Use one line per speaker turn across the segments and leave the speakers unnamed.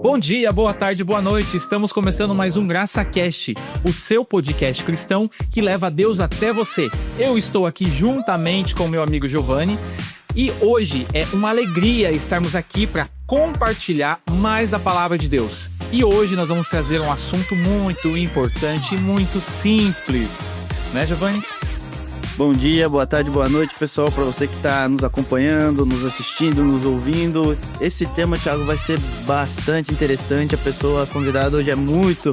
Bom dia, boa tarde, boa noite. Estamos começando mais um GraçaCast, o seu podcast cristão que leva Deus até você. Eu estou aqui juntamente com meu amigo Giovanni e hoje é uma alegria estarmos aqui para compartilhar mais da palavra de Deus. E hoje nós vamos trazer um assunto muito importante e muito simples, né, Giovanni?
Bom dia, boa tarde, boa noite, pessoal, para você que está nos acompanhando, nos assistindo, nos ouvindo. Esse tema, Thiago, vai ser bastante interessante. A pessoa convidada hoje é muito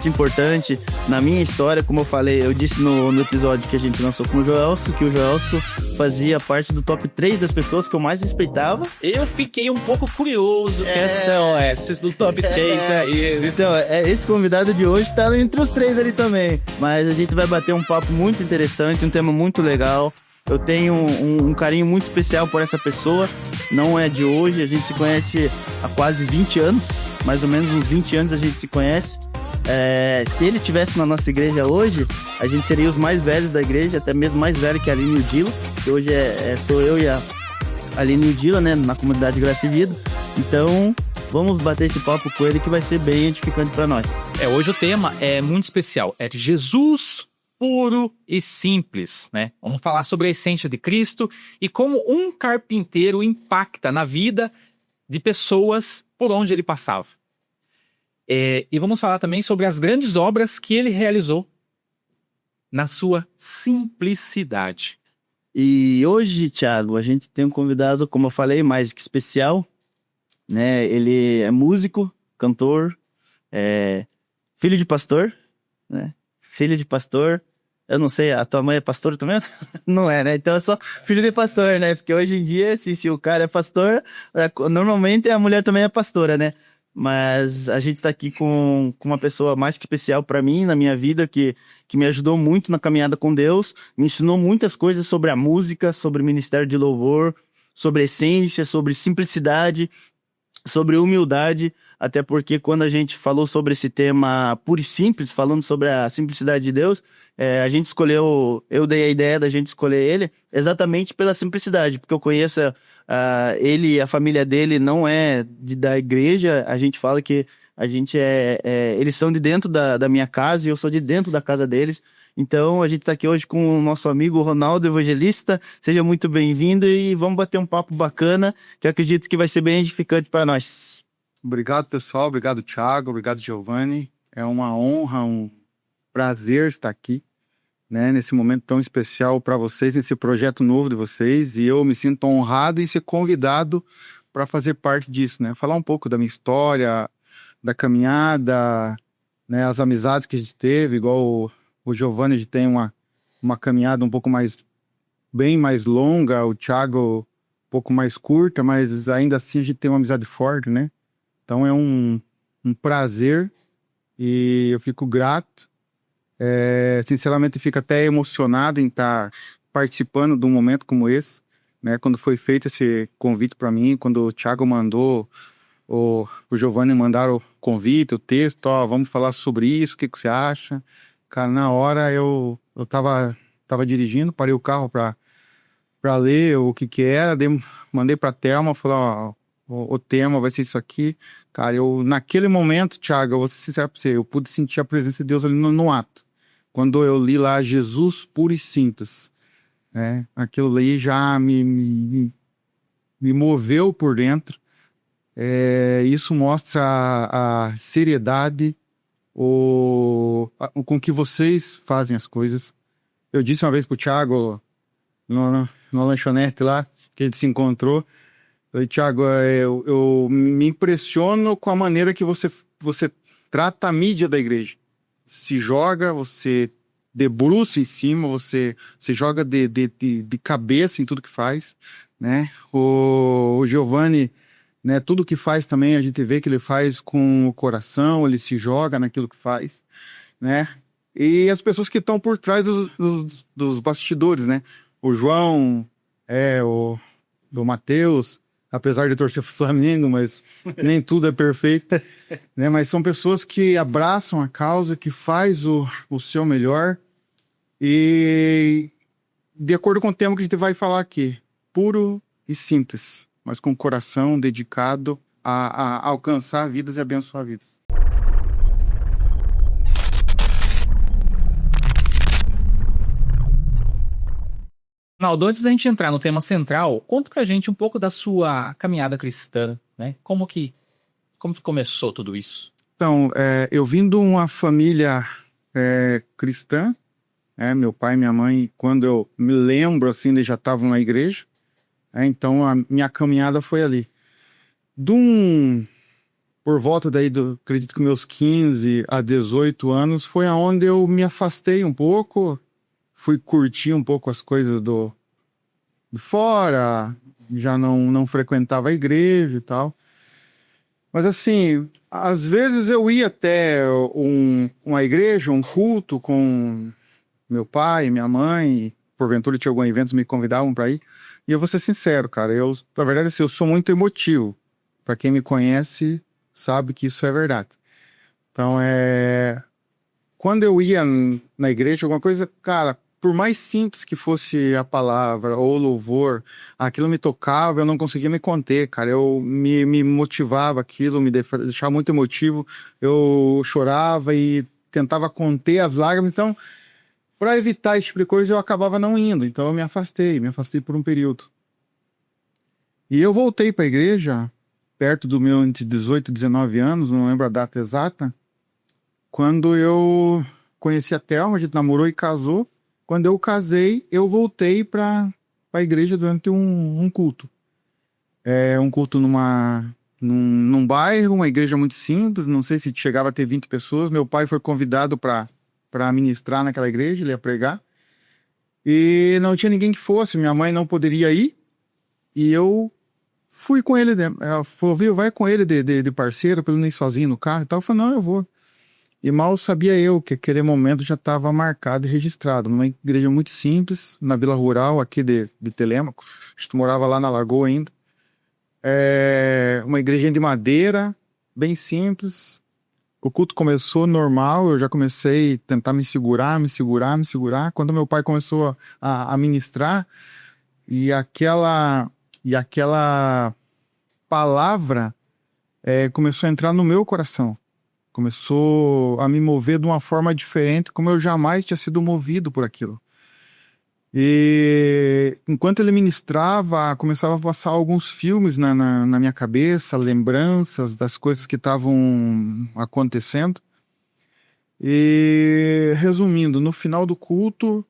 importante. Na minha história, como eu falei, eu disse no episódio que a gente lançou com o Joelso, que o Joelso fazia parte do top 3 das pessoas que eu mais respeitava.
Eu fiquei um pouco curioso, quem são esses do top 3 aí.
Então, esse convidado de hoje tá entre os 3 ali também. Mas a gente vai bater um papo muito interessante, um tema muito legal. Eu tenho um carinho muito especial por essa pessoa. Não é de hoje, a gente se conhece há quase 20 anos. Mais ou menos uns 20 anos a gente se conhece. Se ele estivesse na nossa igreja hoje, a gente seria os mais velhos da igreja, até mesmo mais velho que a Aline Udila, que hoje sou eu e a Aline Udila, né, na comunidade Graça e Vida. Então, vamos bater esse papo com ele que vai ser bem edificante para nós.
Hoje o tema é muito especial, é de Jesus puro e simples, né? Vamos falar sobre a essência de Cristo e como um carpinteiro impacta na vida de pessoas por onde ele passava. E vamos falar também sobre as grandes obras que ele realizou na sua simplicidade.
E hoje, Thiago, a gente tem um convidado, como eu falei, mais que especial, né? Ele é músico, cantor, filho de pastor, né? Filho de pastor. Eu não sei, a tua mãe é pastora também? Não é, né? Então é só filho de pastor, né? Porque hoje em dia, se o cara é pastor, normalmente a mulher também é pastora, né? Mas a gente tá aqui com uma pessoa mais que especial para mim, na minha vida, que me ajudou muito na caminhada com Deus, me ensinou muitas coisas sobre a música, sobre o ministério de louvor, sobre essência, sobre simplicidade, sobre humildade, até porque quando a gente falou sobre esse tema puro e simples, falando sobre a simplicidade de Deus, a gente escolheu, eu dei a ideia da gente escolher ele exatamente pela simplicidade, porque eu conheço ele e a família dele não é da igreja, a gente fala que a gente eles são de dentro da minha casa e eu sou de dentro da casa deles. Então, a gente está aqui hoje com o nosso amigo Ronaldo Evangelista. Seja muito bem-vindo e vamos bater um papo bacana, que eu acredito que vai ser bem edificante para nós.
Obrigado, pessoal. Obrigado, Thiago. Obrigado, Giovanni. É uma honra, um prazer estar aqui, né, nesse momento tão especial para vocês, nesse projeto novo de vocês. E eu me sinto honrado em ser convidado para fazer parte disso, né? Falar um pouco da minha história, da caminhada, né, as amizades que a gente teve, igual o Giovanni, a gente tem uma caminhada um pouco bem mais longa, o Thiago um pouco mais curta, mas ainda assim a gente tem uma amizade forte, né? Então é um prazer e eu fico grato. Sinceramente, fico até emocionado em estar participando de um momento como esse, né? Quando foi feito esse convite para mim, quando o Thiago mandou, o Giovanni mandaram o convite, o texto, vamos falar sobre isso, o que você acha? Cara, na hora eu tava dirigindo, parei o carro pra ler o que era, mandei pra Thelma, falei, o tema vai ser isso aqui. Cara, naquele momento, Thiago, eu vou ser sincero pra você, eu pude sentir a presença de Deus ali no ato. Quando eu li lá, Jesus puro e simples, né? Aquilo ali já me moveu por dentro. Isso mostra a seriedade, com que vocês fazem as coisas. Eu disse uma vez pro Thiago, numa lanchonete lá, que a gente se encontrou, eu falei, Thiago, eu me impressiono com a maneira que você trata a mídia da igreja. Se joga, você debruça em cima, você joga de cabeça em tudo que faz, né? O Giovanni, né, tudo que faz também, a gente vê que ele faz com o coração, ele se joga naquilo que faz, né? E as pessoas que estão por trás dos bastidores, né? O João, o Matheus, apesar de torcer pro Flamengo, mas nem tudo é perfeito, né? Mas são pessoas que abraçam a causa, que faz o seu melhor e de acordo com o tema que a gente vai falar aqui, puro e simples, mas com o coração dedicado a alcançar vidas e abençoar vidas.
Ronaldo, antes da gente entrar no tema central, conta pra gente um pouco da sua caminhada cristã, né? Como que começou tudo isso?
Então, eu vim de uma família cristã, meu pai e minha mãe, quando eu me lembro, assim, eles já estavam na igreja, então a minha caminhada foi ali. Por volta daí, acredito que meus 15 a 18 anos, foi aonde eu me afastei um pouco, fui curtir um pouco as coisas do fora, já não frequentava a igreja e tal. Mas assim, às vezes eu ia até uma igreja, um culto com meu pai, minha mãe, porventura tinha algum evento, me convidavam para ir. E eu vou ser sincero, cara, na verdade, assim, eu sou muito emotivo. Para quem me conhece, sabe que isso é verdade. Então, quando eu ia na igreja, alguma coisa, cara, por mais simples que fosse a palavra ou o louvor, aquilo me tocava, eu não conseguia me conter, cara. Eu me motivava aquilo, me deixava muito emotivo. Eu chorava e tentava conter as lágrimas. Então, para evitar esse tipo de coisa, eu acabava não indo. Então, eu me afastei por um período. E eu voltei para a igreja, perto do meu entre 18 e 19 anos, não lembro a data exata, quando eu conheci a Thelma, a gente namorou e casou. Quando eu casei, eu voltei para a igreja durante um culto. Um culto num bairro, uma igreja muito simples, não sei se chegava a ter 20 pessoas. Meu pai foi convidado para ministrar naquela igreja, ele ia pregar. E não tinha ninguém que fosse, minha mãe não poderia ir. E eu fui com ele, ela falou, viu, vai com ele de parceiro, para ele não ir sozinho no carro e tal. Eu falei, não, eu vou. E mal sabia eu que aquele momento já estava marcado e registrado. Numa igreja muito simples, na Vila Rural, aqui de Telêmaco. A gente morava lá na Lagoa ainda. Uma igreja de madeira, bem simples. O culto começou normal, eu já comecei a tentar me segurar. Quando meu pai começou a ministrar, e aquela palavra começou a entrar no meu coração. Começou a me mover de uma forma diferente, como eu jamais tinha sido movido por aquilo. E enquanto ele ministrava, começava a passar alguns filmes na minha cabeça, lembranças das coisas que estavam acontecendo. E resumindo, no final do culto,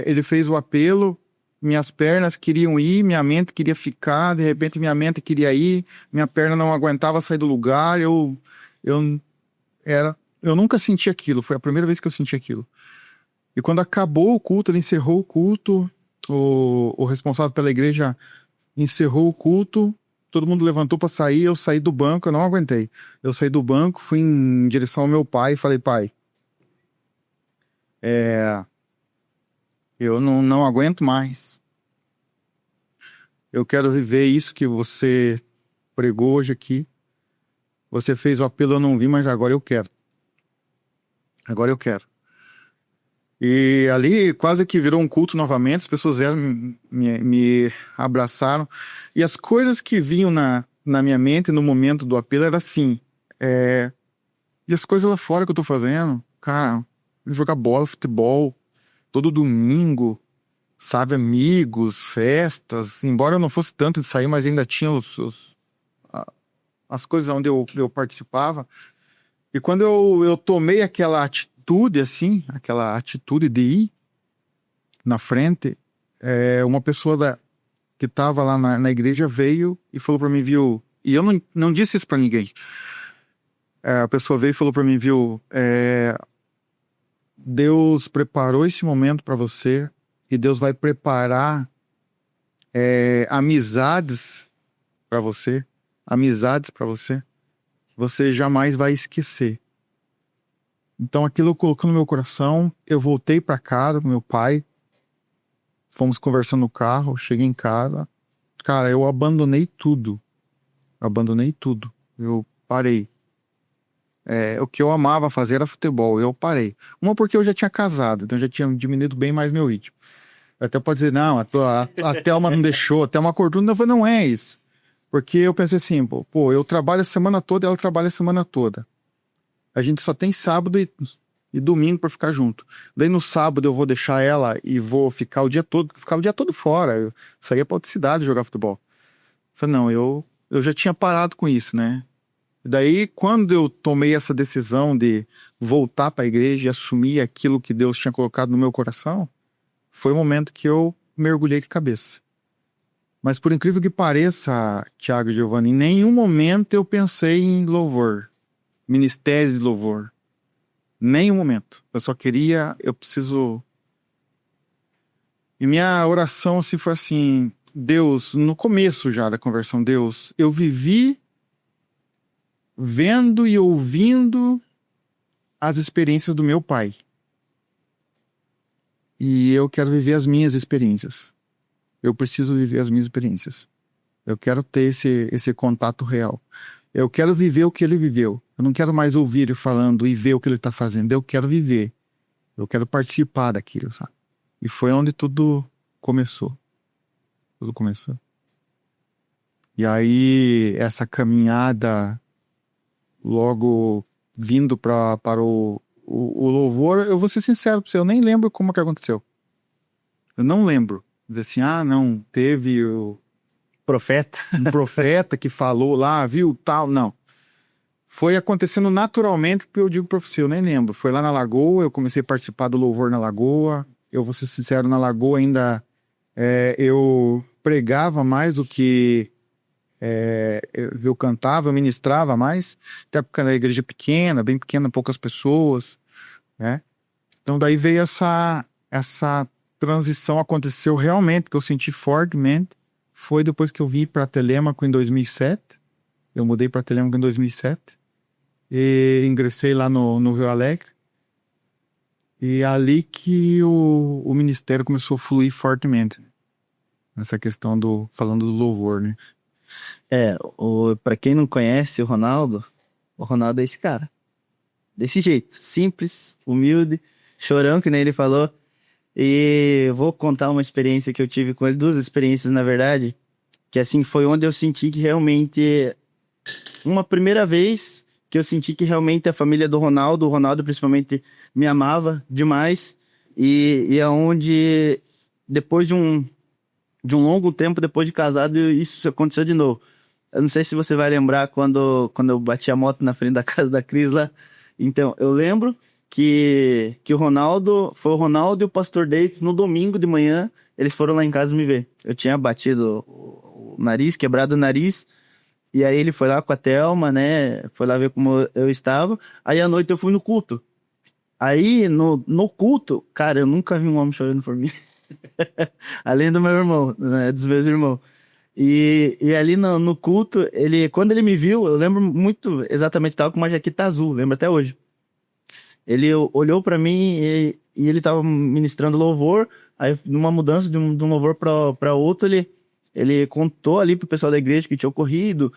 ele fez o apelo. Minhas pernas queriam ir, minha mente queria ficar, de repente minha mente queria ir, minha perna não aguentava sair do lugar, eu nunca senti aquilo, foi a primeira vez que eu senti aquilo. E quando acabou o culto, ele encerrou o culto, o responsável pela igreja encerrou o culto, todo mundo levantou para sair, eu saí do banco, eu não aguentei. Eu saí do banco, fui em direção ao meu pai e falei, pai, eu não aguento mais. Eu quero viver isso que você pregou hoje aqui. Você fez o apelo, eu não vi, mas agora eu quero. Agora eu quero. E ali quase que virou um culto novamente. As pessoas vieram, me abraçaram. E as coisas que vinham na minha mente no momento do apelo era assim. E as coisas lá fora que eu tô fazendo? Cara, jogar bola, futebol, todo domingo, sabe, amigos, festas, embora eu não fosse tanto de sair, mas ainda tinha as coisas onde eu participava. E quando eu tomei aquela atitude, assim, aquela atitude de ir na frente, uma pessoa que estava lá na igreja veio e falou para mim, viu, e eu não disse isso para ninguém. A pessoa veio e falou para mim, viu, Deus preparou esse momento para você, e Deus vai preparar amizades para você, você jamais vai esquecer. Então aquilo colocou no meu coração, eu voltei para casa com meu pai, fomos conversando no carro, cheguei em casa, cara, eu abandonei tudo, eu parei. O que eu amava fazer era futebol, eu parei. Uma porque eu já tinha casado, então já tinha diminuído bem mais meu ritmo. Até pode dizer, não, a Thelma não deixou, a Thelma cortou, não é isso. Porque eu pensei assim, pô, eu trabalho a semana toda, ela trabalha a semana toda. A gente só tem sábado e domingo pra ficar junto. Daí no sábado eu vou deixar ela e vou ficar o dia todo fora. Eu saía pra outra cidade jogar futebol. Eu falei, não, eu já tinha parado com isso, né? Daí, quando eu tomei essa decisão de voltar para a igreja e assumir aquilo que Deus tinha colocado no meu coração, foi o momento que eu mergulhei de cabeça. Mas por incrível que pareça, Thiago e Giovanni, em nenhum momento eu pensei em louvor, ministério de louvor. Nenhum momento. Eu só queria, eu preciso... E minha oração assim, foi assim, Deus, no começo já da conversão, Deus, eu vivi vendo e ouvindo as experiências do meu pai. E eu quero viver as minhas experiências. Eu preciso viver as minhas experiências. Eu quero ter esse contato real. Eu quero viver o que ele viveu. Eu não quero mais ouvir ele falando e ver o que ele está fazendo. Eu quero viver. Eu quero participar daquilo, sabe? E foi onde tudo começou. Tudo começou. E aí, essa caminhada, logo vindo para o louvor, eu vou ser sincero para você, eu nem lembro como que aconteceu. Eu não lembro. Dizer assim, não, teve um profeta que falou lá, viu, tal, não. Foi acontecendo naturalmente, porque eu digo para você, eu nem lembro. Foi lá na Lagoa, eu comecei a participar do louvor na Lagoa. Eu vou ser sincero, na Lagoa ainda eu pregava mais do que eu cantava, eu ministrava mais. Até porque era igreja pequena, bem pequena, poucas pessoas, né? Então daí veio essa transição, aconteceu realmente, que eu senti fortemente. Foi depois que eu vim para Telêmaco em 2007. Eu mudei para Telêmaco em 2007. E ingressei lá no Rio Alegre. E é ali que o ministério começou a fluir fortemente. Nessa questão falando do louvor, né?
Pra quem não conhece o Ronaldo é esse cara. Desse jeito, simples, humilde, chorão, que nem ele falou. E vou contar uma experiência que eu tive com ele, 2 experiências, na verdade, que assim, foi onde eu senti que realmente, uma primeira vez que eu senti que realmente a família do Ronaldo, o Ronaldo principalmente, me amava demais, e é onde, depois de um longo tempo, depois de casado, isso aconteceu de novo. Eu não sei se você vai lembrar quando eu bati a moto na frente da casa da Cris lá. Então, eu lembro que foi o Ronaldo e o pastor Davis, no domingo de manhã, eles foram lá em casa me ver. Eu tinha batido o nariz, quebrado o nariz, e aí ele foi lá com a Thelma, né, foi lá ver como eu estava. Aí à noite eu fui no culto. Aí no culto, cara, eu nunca vi um homem chorando por mim. Além do meu irmão, né, dos meus irmãos. E ali no culto, quando ele me viu, eu lembro muito exatamente, tava com uma jaqueta azul, lembro até hoje. Ele olhou pra mim e ele tava ministrando louvor, aí numa mudança de um louvor pra outro, ele contou ali pro pessoal da igreja que tinha ocorrido.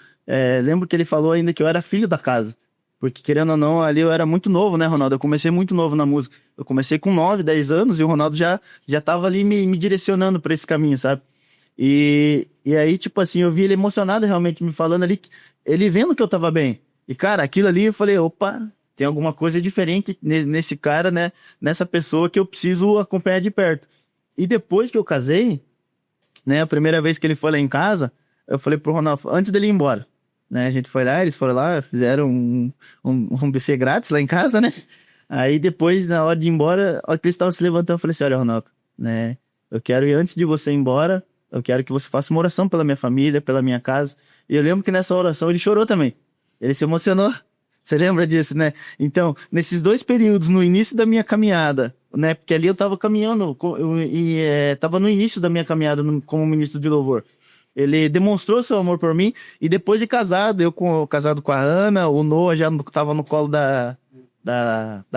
Lembro que ele falou ainda que eu era filho da casa, porque querendo ou não, ali eu era muito novo, né, Ronaldo? Eu comecei muito novo na música. Eu comecei com 9, 10 anos e o Ronaldo já tava ali me direcionando pra esse caminho, sabe? E aí, tipo assim, eu vi ele emocionado realmente me falando ali, ele vendo que eu tava bem. E, cara, aquilo ali eu falei, opa, tem alguma coisa diferente nesse cara, né? Nessa pessoa que eu preciso acompanhar de perto. E depois que eu casei, né? A primeira vez que ele foi lá em casa, eu falei pro Ronaldo, antes dele ir embora, né? A gente foi lá, eles foram lá, fizeram um buffet grátis lá em casa, né? Aí depois, na hora de ir embora, a hora que eles estavam se levantando, eu falei assim, olha, Ronaldo, né? Eu quero ir antes de você ir embora, eu quero que você faça uma oração pela minha família, pela minha casa. E eu lembro que nessa oração ele chorou também. Ele se emocionou. Você lembra disso, né? Então, nesses 2 períodos, no início da minha caminhada, né? Porque ali eu tava caminhando, tava no início da minha caminhada como ministro de louvor. Ele demonstrou seu amor por mim, e depois de casado, casado com a Ana, o Noah já tava no colo da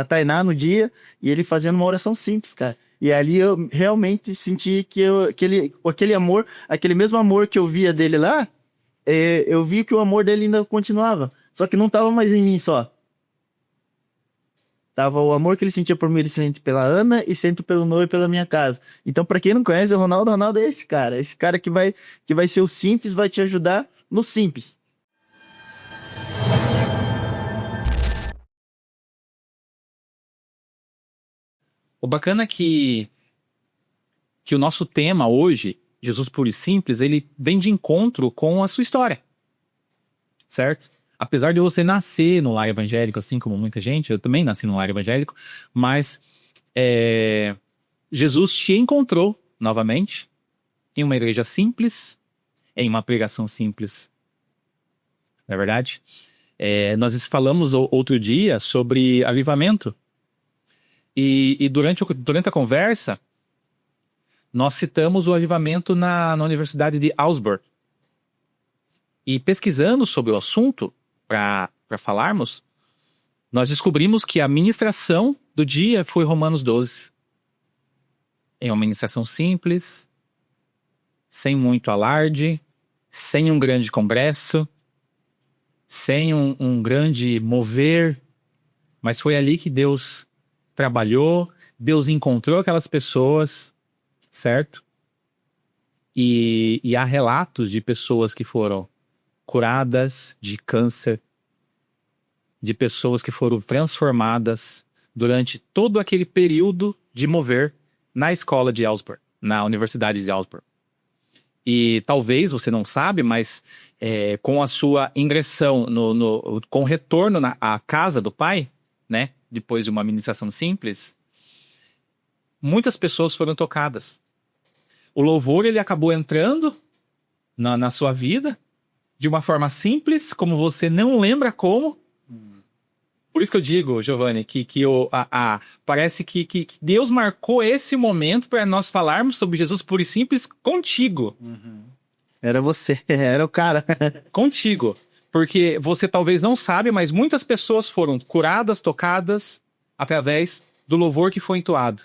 Tainá no dia, e ele fazendo uma oração simples, cara. E ali eu realmente senti que aquele amor, aquele mesmo amor que eu via dele lá, eu vi que o amor dele ainda continuava. Só que não tava mais em mim só. Tava o amor que ele sentia por mim, ele sente pela Ana e sente pelo Noah e pela minha casa. Então, pra quem não conhece o Ronaldo é esse cara. Esse cara que vai ser o simples, vai te ajudar no simples.
O bacana é que o nosso tema hoje, Jesus Puro e Simples, ele vem de encontro com a sua história, certo? Apesar de você nascer no lar evangélico, assim como muita gente, eu também nasci no lar evangélico, mas Jesus te encontrou novamente em uma igreja simples, em uma pregação simples, não é verdade? Nós falamos outro dia sobre avivamento, e durante a conversa, nós citamos o avivamento na Universidade de Augsburg. E pesquisando sobre o assunto, para falarmos, nós descobrimos que a ministração do dia foi Romanos 12. É uma ministração simples, sem muito alarde, sem um grande congresso, sem um grande mover, mas foi ali que Deus trabalhou, Deus encontrou aquelas pessoas, certo? E há relatos de pessoas que foram curadas de câncer, de pessoas que foram transformadas durante todo aquele período de mover na escola de Augsburg, na Universidade de Augsburg. E talvez você não sabe, mas com a sua ingressão, com o retorno à casa do pai, né, depois de uma ministração simples, muitas pessoas foram tocadas. O louvor, ele acabou entrando na sua vida de uma forma simples, como você não lembra como. Por isso que eu digo, Giovanni, que parece que Deus marcou esse momento para nós falarmos sobre Jesus puro e simples contigo.
Era você, era o cara.
Contigo. Porque você talvez não sabe, mas muitas pessoas foram curadas, tocadas, através do louvor que foi entoado.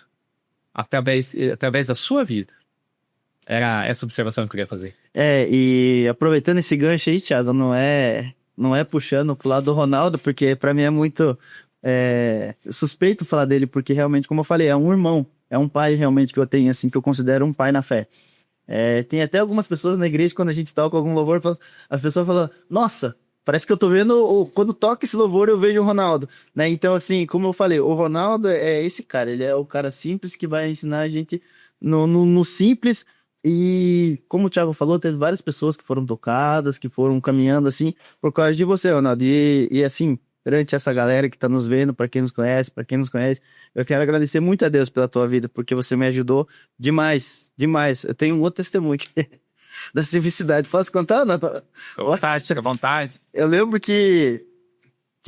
Através da sua vida. Era essa observação que eu queria fazer.
E aproveitando esse gancho aí, Thiago, não é puxando pro lado do Ronaldo, porque pra mim é muito suspeito falar dele, porque realmente, como eu falei, é um irmão, é um pai realmente que eu tenho, assim, que eu considero um pai na fé. Tem até algumas pessoas na igreja, quando a gente toca algum louvor, as pessoas falam, nossa, parece que eu tô vendo, quando toca esse louvor eu vejo o Ronaldo, né? Então, assim, como eu falei, o Ronaldo é esse cara, ele é o cara simples que vai ensinar a gente no simples. E como o Thiago falou, teve várias pessoas que foram tocadas, que foram caminhando assim, por causa de você, Ronaldo. E assim, perante essa galera que tá nos vendo, pra quem nos conhece, eu quero agradecer muito a Deus pela tua vida, porque você me ajudou demais, demais. Eu tenho um outro testemunho aqui da simplicidade. Posso contar, não?
Fica à vontade.
Eu lembro que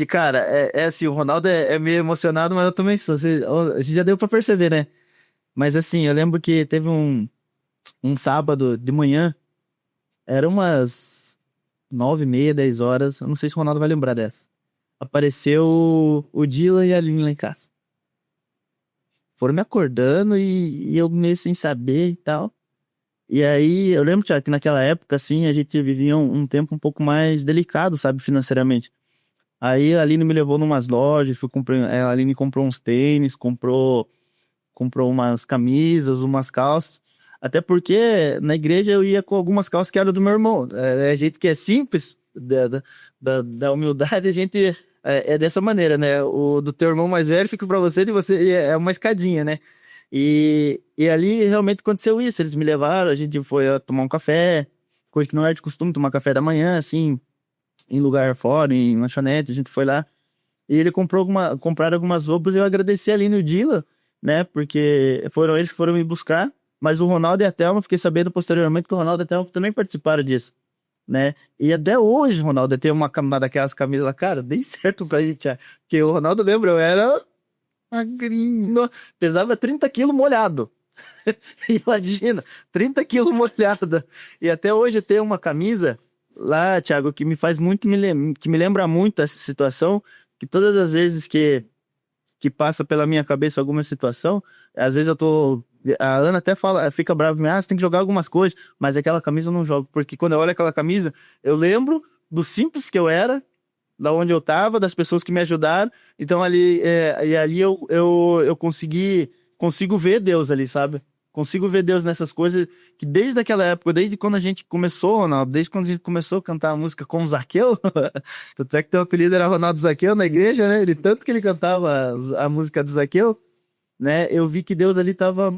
cara, assim, o Ronaldo é meio emocionado, mas eu também sou. A gente já deu pra perceber, né? Mas assim, eu lembro que teve um sábado de manhã, era umas 9h30, 10 horas, eu não sei se o Ronaldo vai lembrar dessa. Apareceu o Dylan e a Aline lá em casa. Foram me acordando e eu meio sem saber e tal. E aí, eu lembro, Thiago, que naquela época, assim, a gente vivia um tempo um pouco mais delicado, sabe, financeiramente. Aí a Aline me levou numas lojas, a Aline comprou uns tênis, comprou umas camisas, umas calças. Até porque na igreja eu ia com algumas calças que eram do meu irmão. A gente que é simples, da humildade, a gente é dessa maneira, né? O do teu irmão mais velho fica pra você, de você é uma escadinha, né? E ali realmente aconteceu isso. Eles me levaram, a gente foi tomar um café, coisa que não era de costume, tomar café da manhã, assim, em lugar fora, em lanchonete, a gente foi lá. E ele compraram algumas roupas e eu agradeci ali no Dila, né? Porque foram eles que foram me buscar. Mas o Ronaldo e a Thelma, fiquei sabendo posteriormente que o Ronaldo e a Thelma também participaram disso, né? E até hoje o Ronaldo tem uma daquelas camisas lá, cara, dei certo pra gente, porque o Ronaldo, lembra, eu era magrinho, pesava 30 quilos molhado. Imagina, 30 quilos molhada. E até hoje tem uma camisa lá, Thiago, que me faz muito, que me lembra muito essa situação, que todas as vezes que passa pela minha cabeça alguma situação, às vezes eu tô... A Ana até fica brava, você tem que jogar algumas coisas, mas aquela camisa eu não jogo, porque quando eu olho aquela camisa, eu lembro do simples que eu era da onde eu tava, das pessoas que me ajudaram. Então ali eu consigo ver Deus ali, sabe? Consigo ver Deus nessas coisas que desde aquela época, desde quando a gente começou, Ronaldo, desde quando a gente começou a cantar a música com o Zaqueu, tanto é que teu apelido era Ronaldo Zaqueu na igreja, né? Tanto que ele cantava a música do Zaqueu, né? Eu vi que Deus ali tava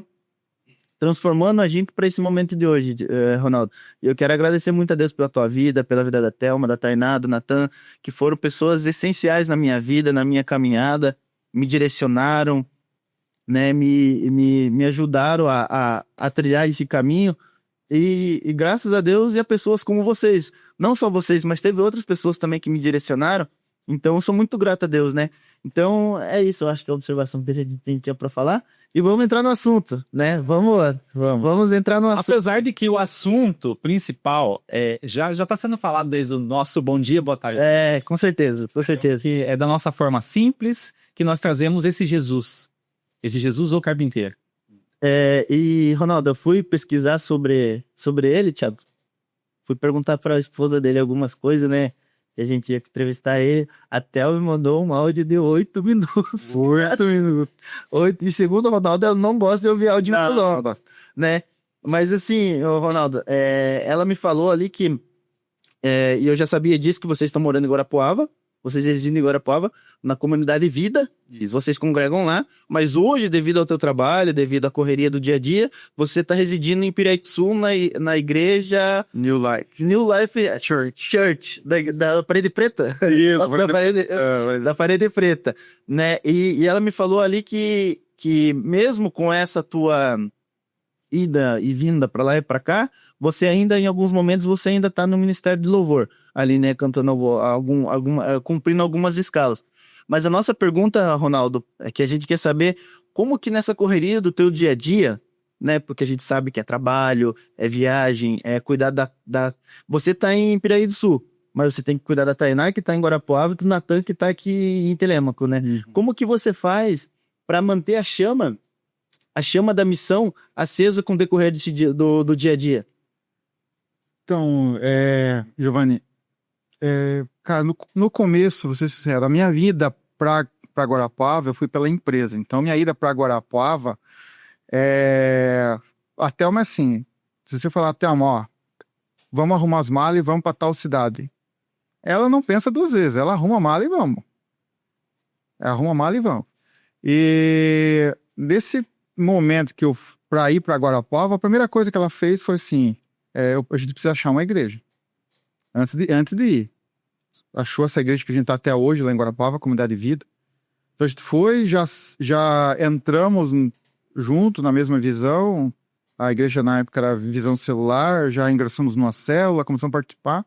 transformando a gente para esse momento de hoje, Ronaldo. E eu quero agradecer muito a Deus pela tua vida, pela vida da Thelma, da Tainá, do Natan, que foram pessoas essenciais na minha vida, na minha caminhada, me direcionaram, né, me ajudaram a trilhar esse caminho e graças a Deus e a pessoas como vocês, não só vocês, mas teve outras pessoas também que me direcionaram, então eu sou muito grato a Deus, né? Então é isso, eu acho que é a observação que a gente tinha para falar e vamos entrar no assunto, né? Vamos entrar no assunto.
Apesar de que o assunto principal já tá sendo falado desde o nosso bom dia, boa tarde.
Com certeza.
Que é da nossa forma simples que nós trazemos esse Jesus ou carpinteiro.
E, Ronaldo, eu fui pesquisar sobre ele, Thiago. Fui perguntar para a esposa dele algumas coisas, né? Que a gente ia entrevistar ele. A Thelma me mandou um áudio de 8 minutos. 8 minutos. E segundo o Ronaldo, ela não gosta de ouvir áudio muito longo, né? Mas assim, Ronaldo, ela me falou ali que... e eu já sabia disso, que vocês estão morando em Guarapuava. Vocês residem em Guarapuava, na comunidade Vida, e vocês congregam lá, mas hoje, devido ao teu trabalho, devido à correria do dia a dia, você está residindo em Pirituba, na igreja...
New Life
Church, da Parede Preta?
Isso,
da Parede Preta, né? E ela me falou ali que mesmo com essa tua ida e vinda para lá e para cá, você ainda, em alguns momentos, você ainda tá no Ministério de Louvor, ali, né, cantando cumprindo algumas escalas. Mas a nossa pergunta, Ronaldo, é que a gente quer saber como que nessa correria do teu dia a dia, né, porque a gente sabe que é trabalho, é viagem, é cuidar Você tá em Piraí do Sul, mas você tem que cuidar da Tainá, que tá em Guarapuava, e do Natan, que tá aqui em Telêmaco, né? Como que você faz para manter a chama da missão acesa com o decorrer do dia a dia?
Então, Giovanni, cara, no começo, vou ser sincero, a minha vida para Guarapuava, eu fui pela empresa. Então, minha ida para Guarapuava a Thelma é assim, se você falar, Thelma, ó, vamos arrumar as malas e vamos para tal cidade. Ela não pensa duas vezes, ela arruma a mala e vamos. E nesse momento que para ir para Guarapuava, a primeira coisa que ela fez foi assim, a gente precisa achar uma igreja antes de ir. Achou essa igreja que a gente tá até hoje lá em Guarapuava, Comunidade de Vida. Então a gente foi, já entramos junto na mesma visão. A igreja na época era visão celular, já ingressamos numa célula, começamos a participar.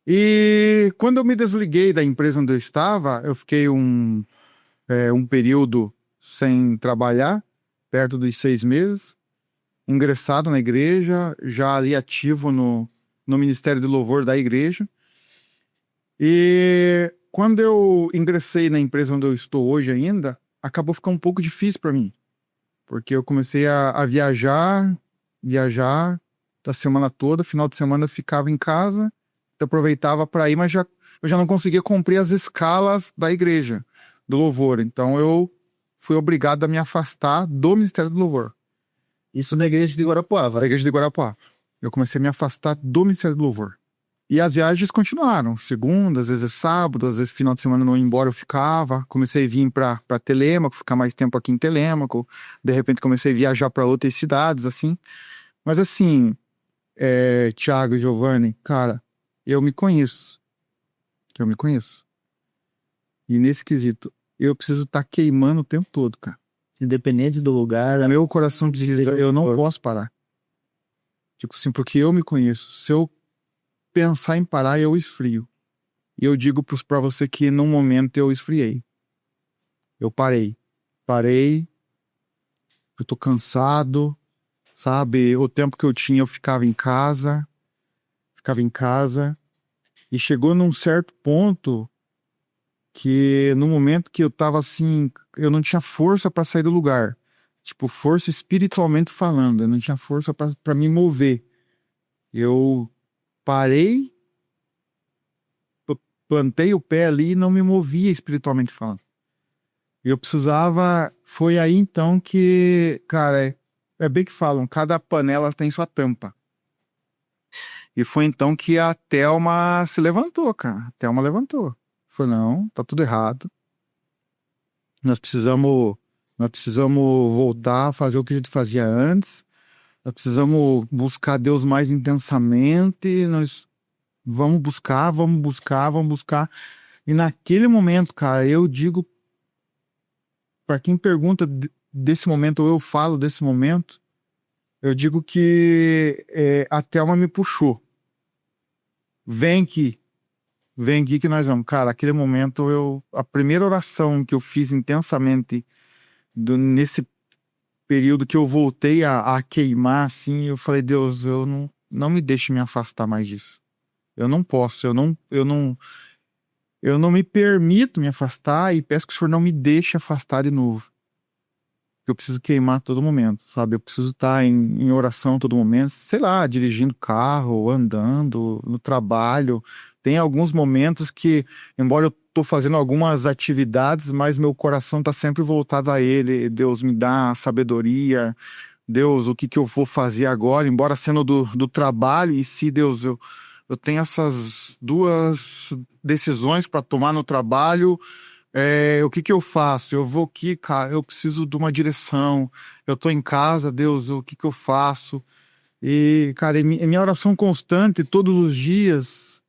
E quando eu me desliguei da empresa onde eu estava, eu fiquei um período sem trabalhar, perto dos 6 meses, ingressado na igreja, já ali ativo no Ministério de Louvor da igreja. E quando eu ingressei na empresa onde eu estou hoje ainda, acabou ficando um pouco difícil para mim, porque eu comecei a viajar da semana toda, final de semana eu ficava em casa, eu aproveitava para ir, mas eu já não conseguia cumprir as escalas da igreja, do louvor. Então eu fui obrigado a me afastar do Ministério do Louvor.
Isso na igreja de Guarapuava?
Na igreja de Guarapuava. Eu comecei a me afastar do Ministério do Louvor. E as viagens continuaram. Segunda, às vezes sábado, às vezes final de semana não ia embora, eu ficava. Comecei a vir para Telêmaco, ficar mais tempo aqui em Telêmaco. De repente comecei a viajar para outras cidades, assim. Mas assim, Thiago e Giovanni, cara, eu me conheço. E nesse quesito, eu preciso estar queimando o tempo todo, cara.
Independente do lugar.
O meu coração diz, eu não posso parar. Tipo assim, porque eu me conheço. Se eu pensar em parar, eu esfrio. E eu digo pra você que num momento eu esfriei. Eu parei. Eu tô cansado, sabe? O tempo que eu tinha, eu ficava em casa. E chegou num certo ponto que no momento que eu tava assim, eu não tinha força para sair do lugar. Tipo, força espiritualmente falando. Eu não tinha força para me mover. Eu parei, plantei o pé ali e não me movia espiritualmente falando. Eu precisava... Foi aí então que, cara, é bem que falam, cada panela tem sua tampa. E foi então que a Thelma se levantou, cara. A Thelma levantou. Falou, não, tá tudo errado. Nós precisamos voltar a fazer o que a gente fazia antes. Nós precisamos buscar Deus mais intensamente. Nós vamos buscar, vamos buscar, vamos buscar. E naquele momento, cara, eu digo, para quem pergunta desse momento, ou eu falo desse momento, eu digo que a Thelma me puxou. Vem aqui que nós vamos. Cara, aquele momento, a primeira oração que eu fiz intensamente nesse período que eu voltei a queimar, assim, eu falei, Deus, eu não me deixe me afastar mais disso. Eu não posso, eu não me permito me afastar e peço que o Senhor não me deixe afastar de novo. Eu preciso queimar a todo momento, sabe? Eu preciso estar em oração a todo momento, sei lá, dirigindo carro, andando, no trabalho. Tem alguns momentos que, embora eu tô fazendo algumas atividades, mas meu coração tá sempre voltado a Ele. Deus me dá sabedoria. Deus, o que eu vou fazer agora? Embora sendo do trabalho, e se Deus, eu tenho essas duas decisões para tomar no trabalho. O que eu faço? Eu vou aqui, cara, eu preciso de uma direção. Eu tô em casa, Deus, o que eu faço? E, cara, minha oração constante, todos os dias,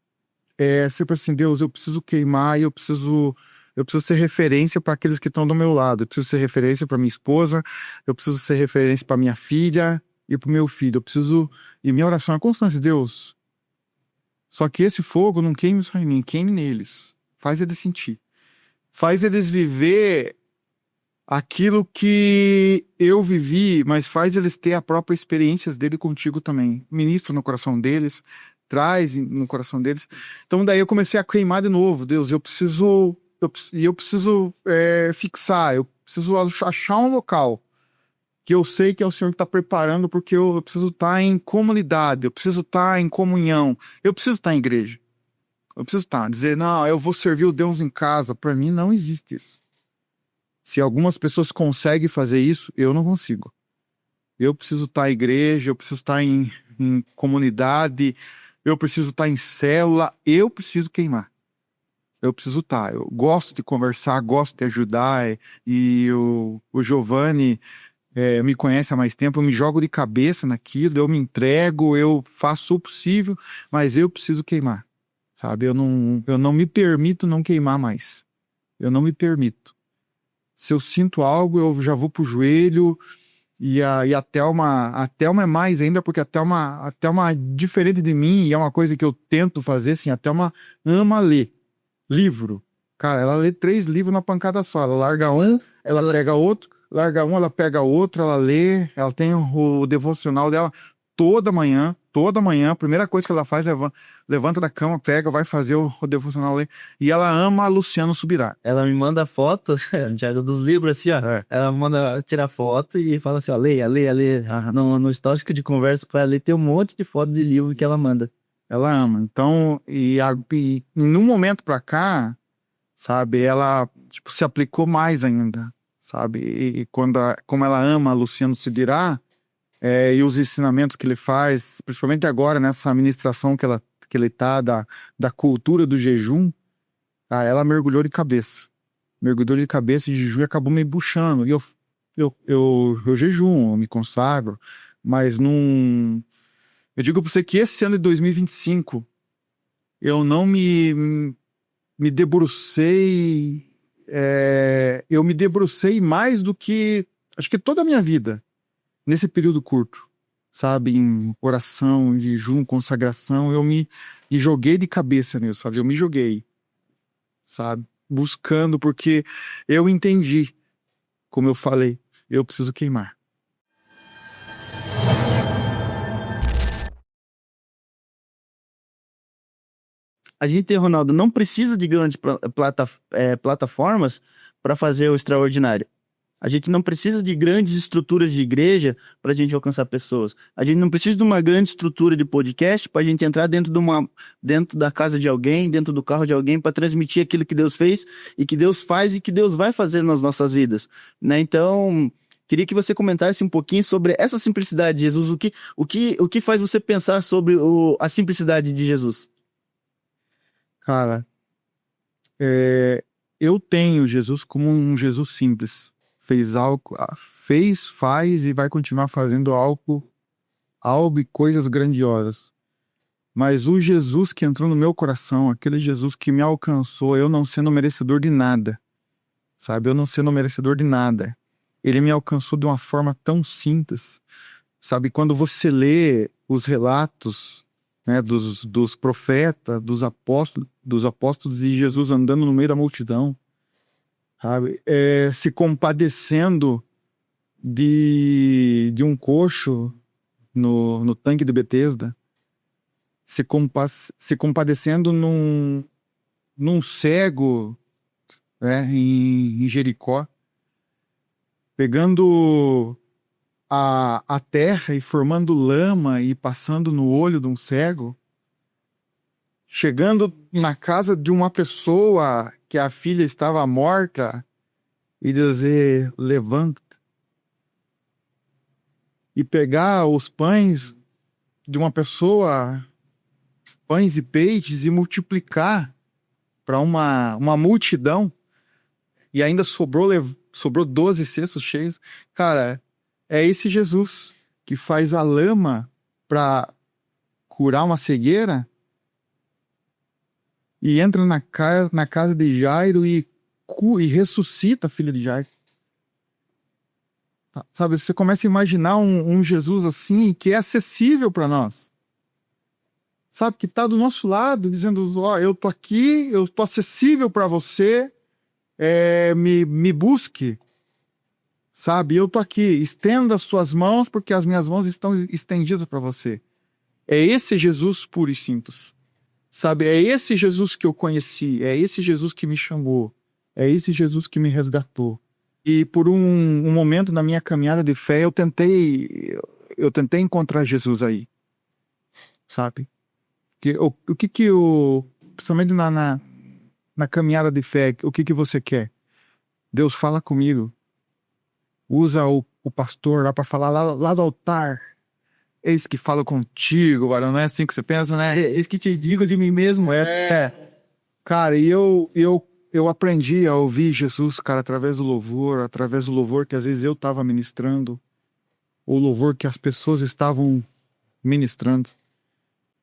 é sempre assim, Deus, eu preciso queimar e eu preciso ser referência para aqueles que estão do meu lado. Eu preciso ser referência para minha esposa, eu preciso ser referência para minha filha e para o meu filho. E minha oração é constante, Deus. Só que esse fogo não queime só em mim, queime neles. Faz eles sentir. Faz eles viver aquilo que eu vivi, mas faz eles ter a própria experiência dele contigo também. Ministra no coração deles, traz no coração deles. Então daí eu comecei a queimar de novo. Deus, eu preciso fixar, eu preciso achar um local que eu sei que é o Senhor que está preparando, porque eu preciso estar em comunidade, eu preciso estar em comunhão, eu preciso estar em igreja. Eu preciso dizer, não, eu vou servir o Deus em casa. Para mim não existe isso. Se algumas pessoas conseguem fazer isso, eu não consigo. Eu preciso estar em igreja, eu preciso estar em comunidade, eu preciso estar em célula, eu preciso queimar. Eu preciso estar. Eu gosto de conversar, gosto de ajudar. E o Giovanni me conhece há mais tempo, eu me jogo de cabeça naquilo, eu me entrego, eu faço o possível, mas eu preciso queimar. Sabe, eu não me permito não queimar mais. Eu não me permito. Se eu sinto algo, eu já vou pro joelho. E a Thelma é mais ainda, porque a Thelma é diferente de mim, e é uma coisa que eu tento fazer, assim, a Thelma ama ler livro. Cara, ela lê 3 livros na pancada só. Ela larga um, ela pega outro, larga um, ela pega outro, ela lê, ela tem o devocional dela toda manhã, a primeira coisa que ela faz, levanta da cama, pega, vai fazer o devocional, lê, e ela ama Luciano Subirá.
Ela me manda foto, Thiago, dos livros, assim, ó. Ela me manda tirar foto e fala assim, ó, leia. No histórico de conversa com ela, tem um monte de foto de livro que ela manda.
Ela ama. Então, e num momento pra cá, sabe, ela, tipo, se aplicou mais ainda, sabe, e como ela ama Luciano Subirá, e os ensinamentos que ele faz, principalmente agora nessa ministração que ele tá da cultura do jejum, ela mergulhou de cabeça. Mergulhou de cabeça e jejum e acabou me puxando. E eu jejuo, eu me consagro, mas não... Eu digo pra você que esse ano de 2025, eu não me debrucei... eu me debrucei mais do que, acho que toda a minha vida, nesse período curto, sabe, em oração, em jejum, consagração, eu me joguei de cabeça nisso, sabe, eu me joguei, sabe, buscando, porque eu entendi, como eu falei, eu preciso queimar.
A gente, Ronaldo, não precisa de grandes plataformas para fazer o extraordinário. A gente não precisa de grandes estruturas de igreja para a gente alcançar pessoas. A gente não precisa de uma grande estrutura de podcast para a gente entrar dentro da casa de alguém, dentro do carro de alguém, para transmitir aquilo que Deus fez e que Deus faz e que Deus vai fazer nas nossas vidas, né? Então, queria que você comentasse um pouquinho sobre essa simplicidade de Jesus. O que faz você pensar sobre a simplicidade de Jesus?
Cara, eu tenho Jesus como um Jesus simples. Fez, faz e vai continuar fazendo algo e coisas grandiosas. Mas o Jesus que entrou no meu coração, aquele Jesus que me alcançou, eu não sendo merecedor de nada, sabe? Eu não sendo merecedor de nada. Ele me alcançou de uma forma tão simples, sabe? Quando você lê os relatos, né, dos profetas, dos apóstolos e Jesus andando no meio da multidão, sabe? Se compadecendo de um coxo no tanque de Betesda, se compadecendo num cego, né, em Jericó, pegando a terra e formando lama e passando no olho de um cego, chegando na casa de uma pessoa que a filha estava morta e dizer, levanta-te. E pegar os pães de uma pessoa, pães e peixes, e multiplicar para uma multidão, e ainda sobrou 12 cestos cheios. Cara, é esse Jesus que faz a lama para curar uma cegueira e entra na casa de Jairo e ressuscita a filha de Jairo. Tá, sabe, você começa a imaginar um Jesus assim, que é acessível para nós. Sabe, que está do nosso lado, dizendo, eu tô aqui, eu tô acessível para você, me busque. Sabe, eu tô aqui, estenda as suas mãos, porque as minhas mãos estão estendidas para você. É esse Jesus puro e simples. Sabe, é esse Jesus que eu conheci, é esse Jesus que me chamou, é esse Jesus que me resgatou. E por um momento na minha caminhada de fé, eu tentei encontrar Jesus aí, sabe? Principalmente na caminhada de fé, o que você quer? Deus, fala comigo. Usa o pastor lá para falar lá do altar. Eis que falo contigo, varão. Não é assim que você pensa, né?
Eis que te digo de mim mesmo.
Cara, e eu aprendi a ouvir Jesus, cara, através do louvor que às vezes eu estava ministrando, o louvor que as pessoas estavam ministrando.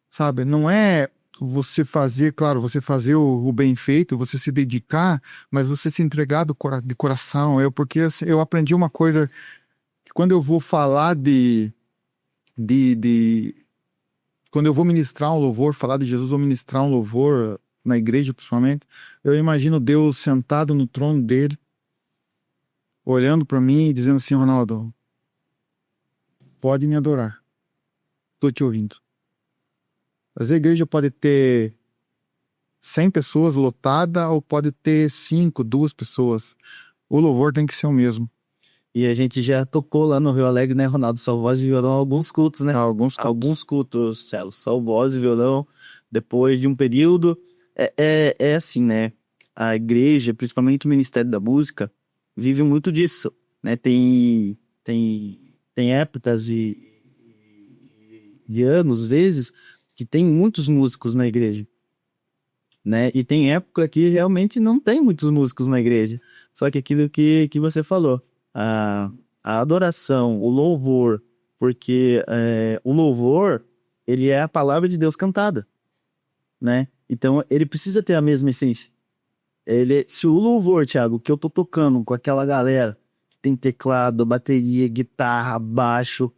Sabe, não é você fazer, claro, você fazer o bem feito, você se dedicar, mas você se entregar de coração. Porque eu aprendi uma coisa, que quando eu vou falar quando eu vou ministrar um louvor, falar de Jesus, vou ministrar um louvor na igreja, principalmente, eu imagino Deus sentado no trono dele, olhando para mim e dizendo assim, Ronaldo, pode me adorar, tô te ouvindo. Às vezes a igreja pode ter 100 pessoas lotada ou pode ter 5, 2 pessoas. O louvor tem que ser o mesmo.
E a gente já tocou lá no Rio Alegre, né, Ronaldo? Só voz e violão, alguns cultos, né? Alguns cultos, só voz e violão. Depois de um período, é assim, né? A igreja, principalmente o Ministério da Música, vive muito disso, né? Tem épocas e anos, vezes, que tem muitos músicos na igreja, né? E tem época que realmente não tem muitos músicos na igreja. Só que aquilo que você falou, a adoração, o louvor, porque o louvor, ele é a palavra de Deus cantada, né? Então, ele precisa ter a mesma essência. Se o louvor, Thiago, que eu tô tocando com aquela galera, tem teclado, bateria, guitarra, baixo,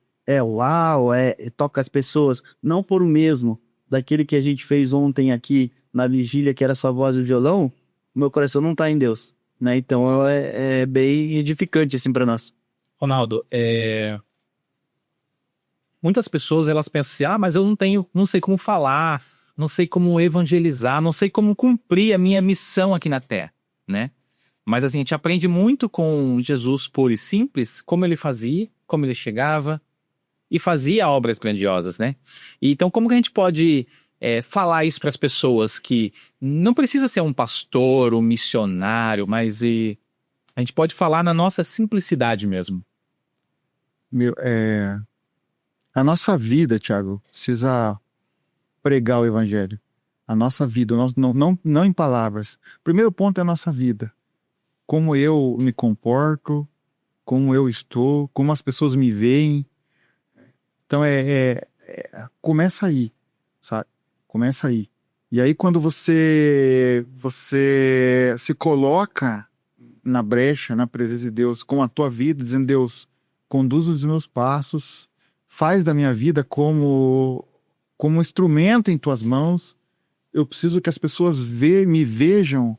toca as pessoas, não por o mesmo daquele que a gente fez ontem aqui na vigília, que era só voz e violão, meu coração não tá em Deus, né? Então é bem edificante assim para nós.
Ronaldo, muitas pessoas elas pensam assim, mas eu não sei como falar, não sei como evangelizar, não sei como cumprir a minha missão aqui na Terra, né? Mas assim, a gente aprende muito com Jesus puro e simples, como ele fazia, como ele chegava e fazia obras grandiosas, né? E então, como que a gente pode falar isso para as pessoas que não precisa ser um pastor, um missionário, mas a gente pode falar na nossa simplicidade mesmo.
A nossa vida, Thiago, precisa pregar o evangelho. A nossa vida, não em palavras. Primeiro ponto é a nossa vida. Como eu me comporto, como eu estou, como as pessoas me veem. Então, começa aí, sabe? Começa aí. E aí, quando você se coloca na brecha, na presença de Deus, com a tua vida, dizendo, Deus, conduz os meus passos, faz da minha vida como um instrumento em tuas mãos. Eu preciso que as pessoas me vejam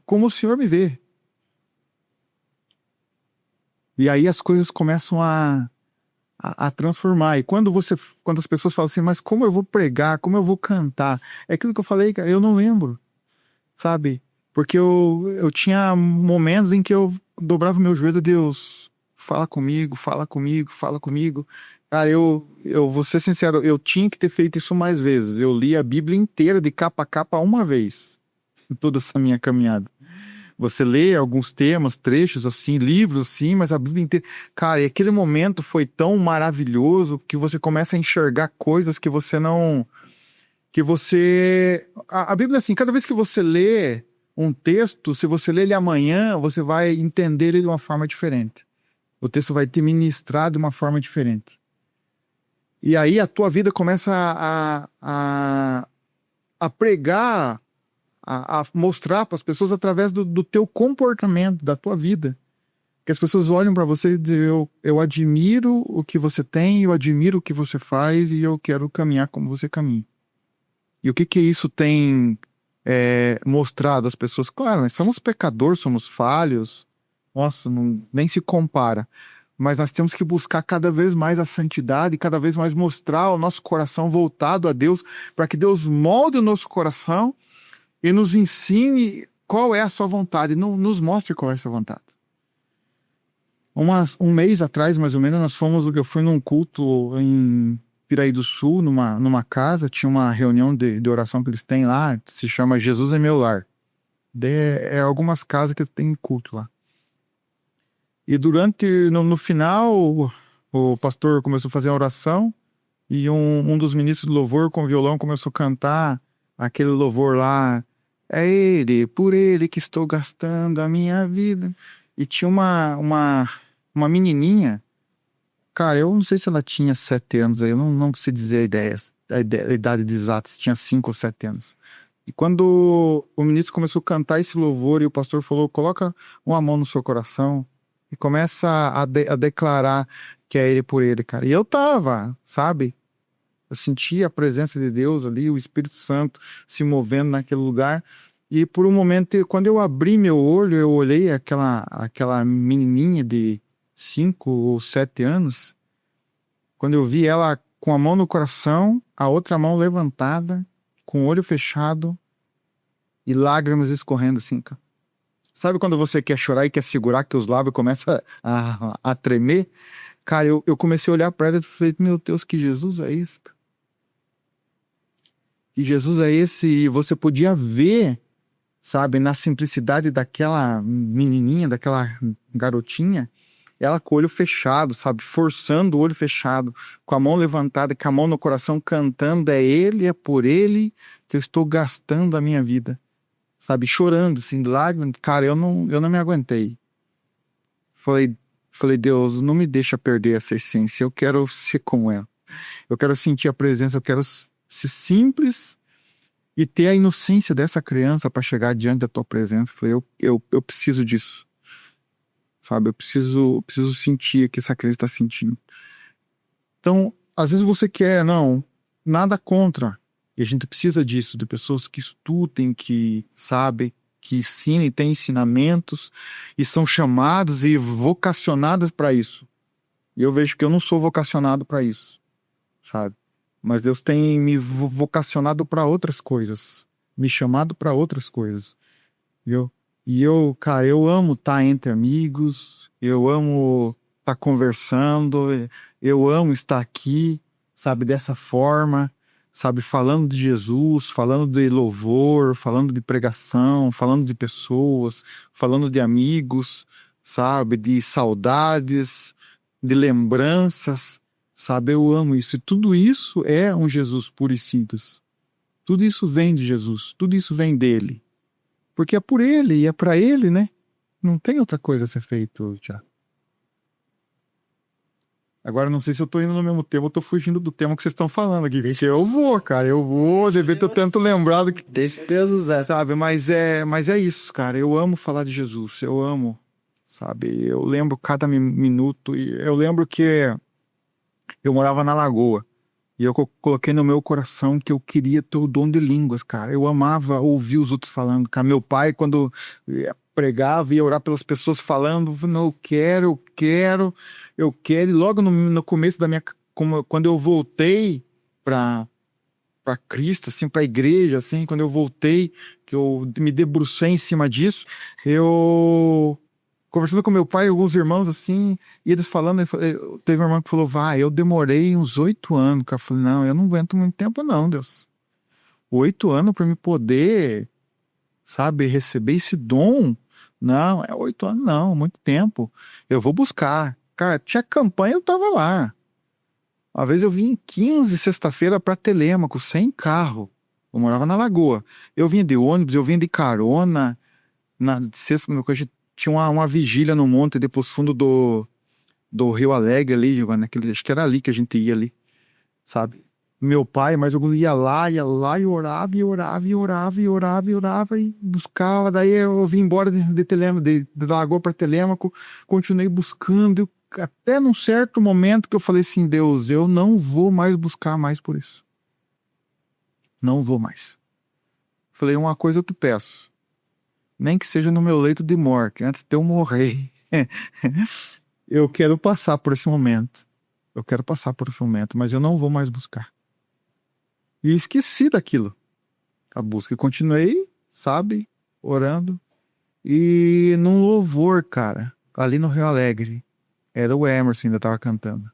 como o Senhor me vê. E aí as coisas começam a transformar. E quando as pessoas falam assim, mas como eu vou pregar, como eu vou cantar? É aquilo que eu falei, cara, eu não lembro, sabe? Porque eu tinha momentos em que eu dobrava o meu joelho, Deus, fala comigo, fala comigo, fala comigo. Cara, eu vou ser sincero, eu tinha que ter feito isso mais vezes. Eu li a Bíblia inteira de capa a capa uma vez, em toda essa minha caminhada. Você lê alguns temas, trechos assim, livros assim, mas a Bíblia inteira... Cara, e aquele momento foi tão maravilhoso que você começa a enxergar coisas que você não... A Bíblia é assim, cada vez que você lê um texto, se você lê ele amanhã, você vai entender ele de uma forma diferente. O texto vai te ministrar de uma forma diferente. E aí a tua vida começa a pregar, a mostrar para as pessoas através do teu comportamento, da tua vida. Que as pessoas olham para você e dizem, eu admiro o que você tem, eu admiro o que você faz e eu quero caminhar como você caminha. E o que isso tem mostrado às pessoas? Claro, nós somos pecadores, somos falhos, nossa, nem se compara. Mas nós temos que buscar cada vez mais a santidade, cada vez mais mostrar o nosso coração voltado a Deus, para que Deus molde o nosso coração e nos ensine qual é a sua vontade, nos mostre qual é a sua vontade. Um mês atrás, mais ou menos, eu fui num culto em Piraí do Sul, numa casa, tinha uma reunião de oração que eles têm lá, se chama Jesus é Meu Lar. Algumas casas que tem culto lá. E no final, o pastor começou a fazer a oração e um dos ministros do louvor com violão começou a cantar aquele louvor lá. É ele, por ele que estou gastando a minha vida. E tinha uma menininha, cara, eu não sei se ela tinha 7 anos, eu não sei dizer a idade exata, se tinha 5 ou 7 anos. E quando o ministro começou a cantar esse louvor e o pastor falou, coloca uma mão no seu coração e começa a declarar que é ele por ele, cara. E eu tava, sabe? Eu senti a presença de Deus ali, o Espírito Santo se movendo naquele lugar. E por um momento, quando eu abri meu olho, eu olhei aquela menininha de 5 ou 7 anos. Quando eu vi ela com a mão no coração, a outra mão levantada, com o olho fechado e lágrimas escorrendo assim, cara. Sabe quando você quer chorar e quer segurar que os lábios começam a tremer? Cara, eu comecei a olhar para ela e falei, meu Deus, que Jesus é esse? Que Jesus é esse? E você podia ver, sabe, na simplicidade daquela menininha, daquela garotinha, ela com o olho fechado, sabe, forçando o olho fechado, com a mão levantada, com a mão no coração, cantando, é ele, é por ele que eu estou gastando a minha vida. Sabe, chorando, assim, lágrimas. Cara, eu não me aguentei. Falei, Deus, não me deixa perder essa essência, eu quero ser como ela. Eu quero sentir a presença, eu quero ser simples e ter a inocência dessa criança para chegar diante da tua presença. Falei, eu preciso disso. Sabe, eu preciso sentir o que essa criança está sentindo. Então, às vezes você quer, nada contra. E a gente precisa disso, de pessoas que estudem, que sabem, que ensinem, têm ensinamentos e são chamadas e vocacionadas para isso. E eu vejo que eu não sou vocacionado para isso, sabe? Mas Deus tem me vocacionado para outras coisas, me chamado para outras coisas, viu? E eu, cara, eu amo estar entre amigos, eu amo estar conversando, eu amo estar aqui, sabe, dessa forma, sabe, falando de Jesus, falando de louvor, falando de pregação, falando de pessoas, falando de amigos, sabe, de saudades, de lembranças, sabe, eu amo isso. E tudo isso é um Jesus puro e simples. Tudo isso vem de Jesus, tudo isso vem dele. Porque é por ele e é pra ele, né? Não tem outra coisa a ser feito, Tiago. Agora, não sei se eu tô indo no mesmo tema ou tô fugindo do tema que vocês estão falando aqui. Eu vou, cara, eu vou. De repente eu tento lembrar do que...
Deixa Deus usar.
Sabe, mas é isso, cara. Eu amo falar de Jesus, eu amo, sabe? Eu lembro cada minuto. E eu lembro que eu morava na Lagoa. E eu coloquei no meu coração que eu queria ter o dom de línguas, cara. Eu amava ouvir os outros falando, cara. Meu pai, quando pregava, ia orar pelas pessoas falando, não, eu quero. E logo no começo da minha... Quando eu voltei para Cristo, assim, para a igreja, assim, quando eu voltei, que eu me debrucei em cima disso, eu... Conversando com meu pai e alguns irmãos, assim, e eles falando, teve um irmão que falou, eu demorei uns 8 anos, cara. Eu falei, não, eu não aguento muito tempo não, Deus. 8 anos para me poder, sabe, receber esse dom? Não, 8 anos não, muito tempo. Eu vou buscar. Cara, tinha campanha, eu tava lá. Uma vez eu vim em 15, sexta-feira, para Telêmaco, sem carro. Eu morava na Lagoa. Eu vinha de ônibus, eu vinha de carona. Na sexta, tinha uma vigília no monte, depois fundo do Rio Alegre ali, acho que era ali que a gente ia ali, sabe? Meu pai, mas eu ia lá, e orava, e buscava, daí eu vim embora de Lagoa para Telêmaco, continuei buscando, até num certo momento que eu falei assim, Deus, eu não vou mais buscar mais por isso. Não vou mais. Falei, uma coisa eu te peço, nem que seja no meu leito de morte, antes de eu morrer. Eu quero passar por esse momento. Mas eu não vou mais buscar. E esqueci daquilo. A busca. E continuei, sabe, orando. E num louvor, cara, ali no Rio Alegre, era o Emerson, ainda tava cantando.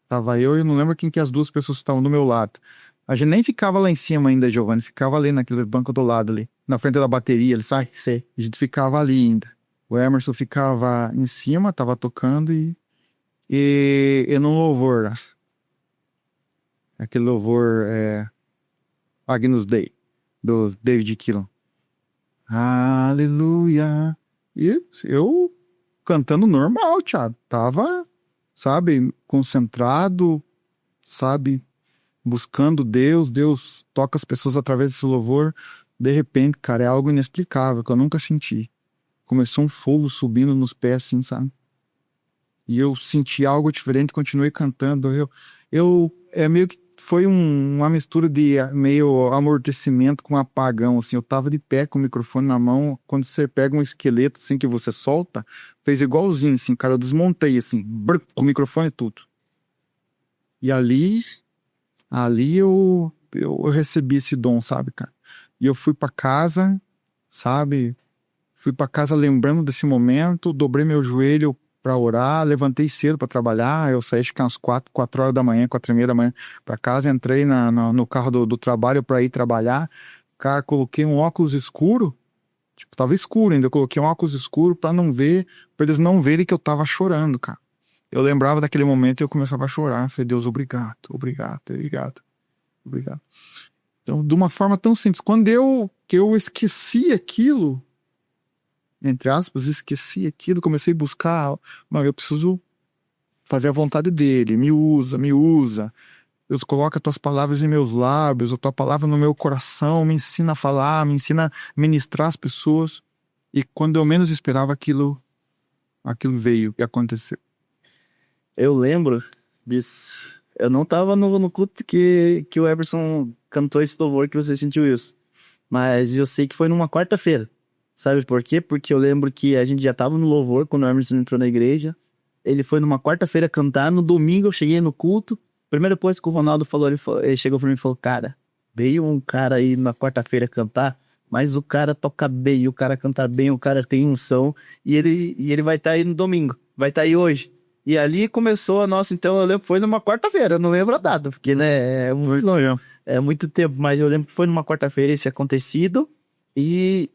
Tava eu e não lembro quem que as duas pessoas estavam do meu lado. A gente nem ficava lá em cima ainda, Giovanni, ficava ali naquele banco do lado ali, na frente da bateria, ele sai? Sei. A gente ficava ali ainda. O Emerson ficava em cima, tava tocando e no louvor, aquele louvor Agnus Dei, do David Keelan. Aleluia. E eu cantando normal, Thiago. Tava, sabe, concentrado, sabe, buscando Deus. Deus toca as pessoas através desse louvor. De repente, cara, é algo inexplicável que eu nunca senti. Começou um fogo subindo nos pés, assim, sabe? E eu senti algo diferente, continuei cantando. Meio que foi uma mistura de meio amortecimento com apagão, assim. Eu tava de pé com o microfone na mão. Quando você pega um esqueleto, assim, que você solta, fez igualzinho, assim, cara. Eu desmontei, assim, o microfone e tudo. E ali eu recebi esse dom, sabe, cara? E eu fui pra casa, sabe? Fui pra casa lembrando desse momento, dobrei meu joelho pra orar, levantei cedo pra trabalhar, eu saí acho que às 4 horas da manhã, 4:30 da manhã pra casa, entrei no carro do trabalho pra ir trabalhar, cara, coloquei um óculos escuro, tipo, tava escuro ainda, eu coloquei um óculos escuro pra eles não verem que eu tava chorando, cara. Eu lembrava daquele momento e eu começava a chorar, falei, Deus, obrigado. Então, de uma forma tão simples, quando eu esqueci aquilo, entre aspas, comecei a buscar, não, eu preciso fazer a vontade dele, me usa, Deus coloca as tuas palavras em meus lábios, a tua palavra no meu coração, me ensina a falar, me ensina a ministrar as pessoas, e quando eu menos esperava aquilo veio e aconteceu.
Eu lembro disso. Eu não tava no culto que o Emerson cantou esse louvor, que você sentiu isso. Mas eu sei que foi numa quarta-feira. Sabe por quê? Porque eu lembro que a gente já tava no louvor quando o Emerson entrou na igreja. Ele foi numa quarta-feira cantar. No domingo eu cheguei no culto. Primeira coisa que o Ronaldo falou, ele chegou pra mim e falou, cara, veio um cara aí na quarta-feira cantar. mas o cara toca bem, o cara canta bem, o cara tem unção, e ele vai estar aí no domingo, vai estar aí hoje. E ali começou a nossa, então eu lembro que foi numa quarta-feira, eu não lembro a data, porque né, é muito tempo, mas eu lembro que foi numa quarta-feira esse acontecido, e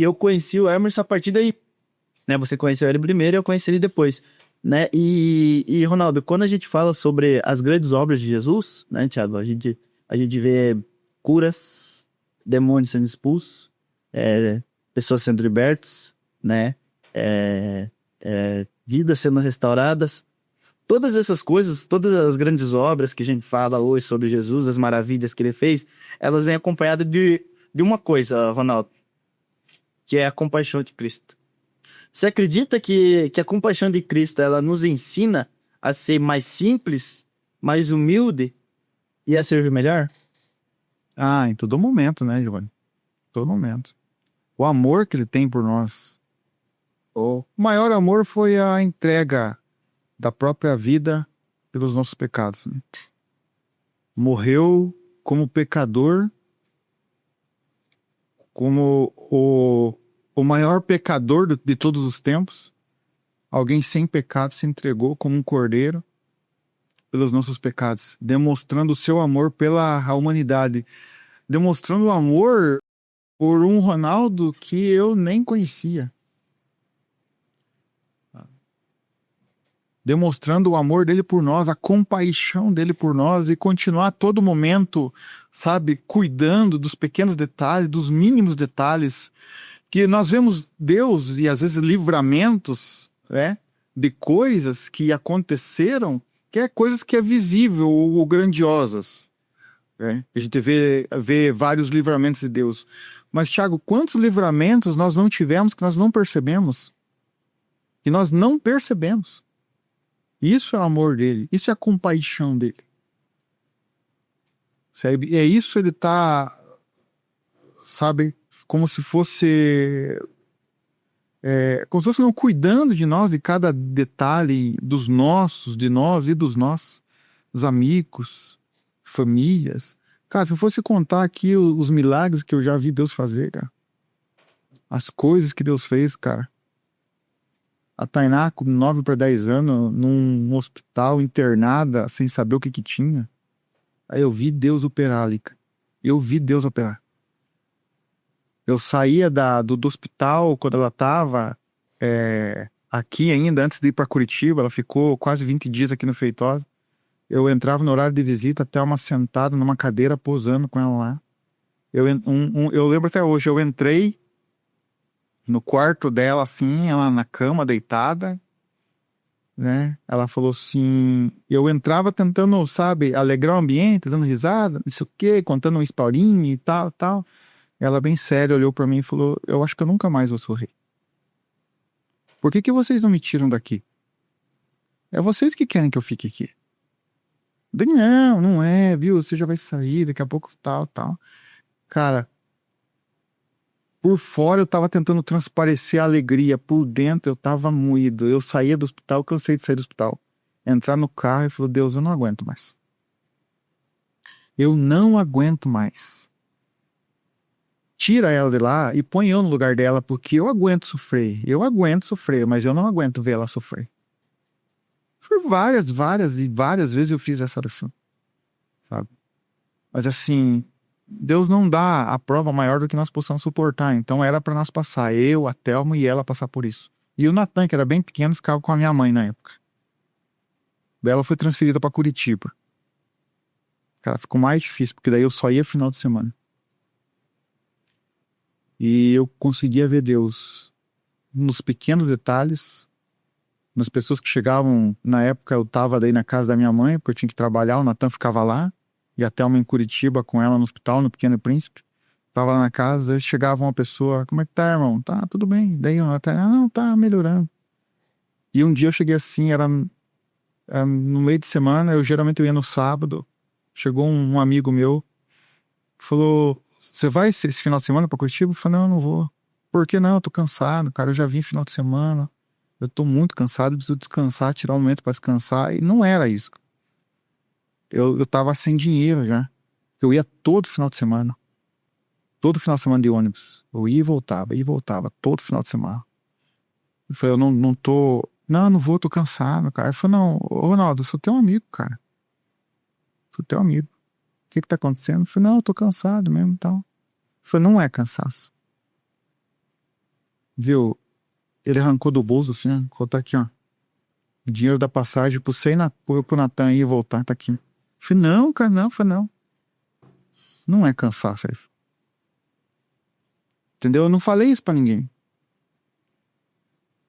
eu conheci o Emerson a partir daí, né? Você conheceu ele primeiro e eu conheci ele depois, né? E Ronaldo, quando a gente fala sobre as grandes obras de Jesus, né, Thiago, a gente vê curas, demônios sendo expulsos, pessoas sendo libertas, né? Vidas sendo restauradas. Todas essas coisas, todas as grandes obras que a gente fala hoje sobre Jesus, as maravilhas que ele fez, elas vêm acompanhadas de uma coisa, Ronaldo, que é a compaixão de Cristo. Você acredita que a compaixão de Cristo, ela nos ensina a ser mais simples, mais humilde e a servir melhor?
Em todo momento, né, Giovanni? Todo momento. O amor que ele tem por nós. O maior amor foi a entrega da própria vida pelos nossos pecados, né? Morreu como pecador, como o maior pecador de todos os tempos. Alguém sem pecado se entregou como um cordeiro pelos nossos pecados, demonstrando o seu amor pela humanidade, demonstrando o amor por um Ronaldo que eu nem conhecia. Demonstrando o amor dele por nós, a compaixão dele por nós, e continuar a todo momento, sabe, cuidando dos pequenos detalhes, dos mínimos detalhes, que nós vemos Deus e às vezes livramentos, né, de coisas que aconteceram, que é coisas que é visível ou grandiosas, né? A gente vê vários livramentos de Deus. Mas, Thiago, quantos livramentos nós não tivemos que nós não percebemos? Que nós não percebemos. Isso é o amor dele, isso é a compaixão dele. Sabe? É isso, ele tá, sabe, como se fosse cuidando de nós, de cada detalhe dos nossos, de nós e dos nossos, os amigos, famílias. Cara, se eu fosse contar aqui os milagres que eu já vi Deus fazer, cara, as coisas que Deus fez, cara. A Tainá, com 9 para 10 anos, num hospital, internada, sem saber o que tinha. Aí eu vi Deus operar ali. Eu vi Deus operar. Eu saía do hospital quando ela estava aqui ainda, antes de ir para Curitiba. Ela ficou quase 20 dias aqui no Feitosa. Eu entrava no horário de visita, até uma sentada numa cadeira, posando com ela lá. Eu lembro até hoje, eu entrei no quarto dela, assim, ela na cama, deitada, né? Ela falou assim, eu entrava tentando, sabe, alegrar o ambiente, dando risada, não sei o quê, contando uma historinha e tal, tal. Ela bem séria olhou pra mim e falou, eu acho que eu nunca mais vou sorrir. Por que vocês não me tiram daqui? É vocês que querem que eu fique aqui. Não é, viu? Você já vai sair, daqui a pouco tal, tal. Cara, por fora eu tava tentando transparecer a alegria, por dentro eu tava moído. Eu saía do hospital, cansei de sair do hospital. Entrar no carro e falou, Deus, eu não aguento mais. Eu não aguento mais. Tira ela de lá e põe eu no lugar dela, porque eu aguento sofrer. Eu aguento sofrer, mas eu não aguento ver ela sofrer. Por várias vezes eu fiz essa oração, sabe? Mas assim, Deus não dá a prova maior do que nós possamos suportar. Então era para nós passar, eu, a Thelma e ela passar por isso. E o Natan, que era bem pequeno, ficava com a minha mãe na época. Daí ela foi transferida para Curitiba. Cara, ficou mais difícil, porque daí eu só ia final de semana. E eu conseguia ver Deus nos pequenos detalhes, nas pessoas que chegavam. Na época eu tava daí na casa da minha mãe, porque eu tinha que trabalhar, o Natan ficava lá, e até uma em Curitiba com ela no hospital, no Pequeno Príncipe. Tava lá na casa, aí chegava uma pessoa, como é que tá, irmão? Tá, tudo bem. Daí o Natan, não, tá melhorando. E um dia eu cheguei assim, era no meio de semana, geralmente eu ia no sábado, chegou um amigo meu, falou, você vai esse final de semana pra Curitiba? Eu falei, não, eu não vou. Por que não? Eu tô cansado, cara, eu já vim final de semana, eu tô muito cansado, preciso descansar, tirar um momento pra descansar, e não era isso. Eu tava sem dinheiro já, eu ia todo final de semana, todo final de semana de ônibus. Eu ia e voltava, todo final de semana. Eu falei, eu não vou, tô cansado, cara. Ele falou, não, ô Ronaldo, eu sou teu amigo, cara. Sou teu amigo. O que tá acontecendo? Eu falei, não, eu tô cansado mesmo e tal. Eu falei, não é cansaço. Viu? Ele arrancou do bolso assim, né? Tá aqui, ó. Dinheiro da passagem pro Natan ir e voltar, tá aqui. Eu falei, não, cara, não. Eu falei, não. Não é cansaço. Entendeu? Eu não falei isso pra ninguém.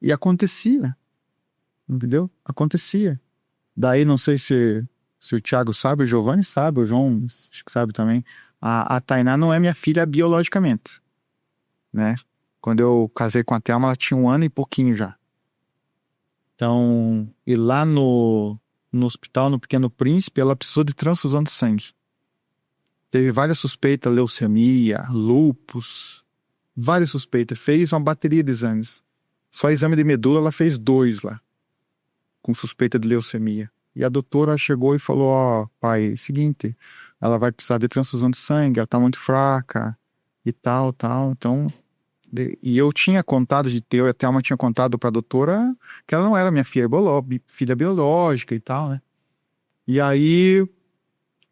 E acontecia. Entendeu? Acontecia. Daí, não sei se o Thiago sabe, o Giovanni sabe, o João acho que sabe também. A Tainá não é minha filha biologicamente, né? Quando eu casei com a Thelma, ela tinha 1 ano e pouquinho já. Então, e lá no hospital, no Pequeno Príncipe, ela precisou de transfusão de sangue. Teve várias suspeitas, leucemia, lúpus, várias suspeitas. Fez uma bateria de exames. Só exame de medula ela fez 2 lá, com suspeita de leucemia. E a doutora chegou e falou, ó, pai, seguinte, ela vai precisar de transfusão de sangue, ela tá muito fraca e tal. Então, e eu tinha contado eu e a Thelma tinha contado pra doutora que ela não era minha filha biológica e tal, né? E aí,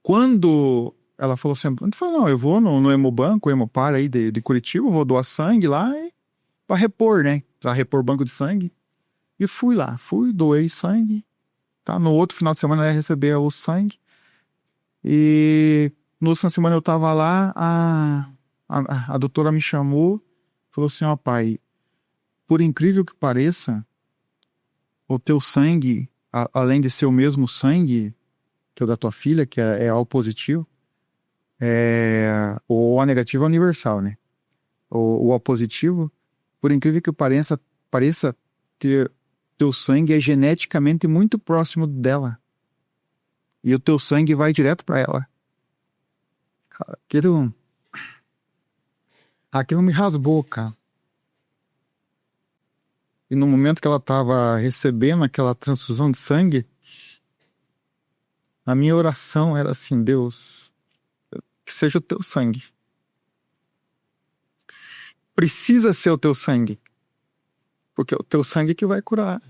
quando ela falou assim, não, eu vou no Hemobanco, Hemopar aí de Curitiba, vou doar sangue lá pra repor, né? Pra repor banco de sangue. E fui lá, doei sangue. Tá? No outro final de semana eu ia receber o sangue. E no outro final de semana eu tava lá, a doutora me chamou, falou assim, ó pai, por incrível que pareça, o teu sangue, além de ser o mesmo sangue que o da tua filha, que é O positivo, o O negativo é universal, né? O O positivo, por incrível que pareça ter teu sangue é geneticamente muito próximo dela. E o teu sangue vai direto pra ela. Cara, aquilo me rasgou, cara. E no momento que ela tava recebendo aquela transfusão de sangue, a minha oração era assim, Deus, que seja o teu sangue. Precisa ser o teu sangue. Porque é o teu sangue que vai curar.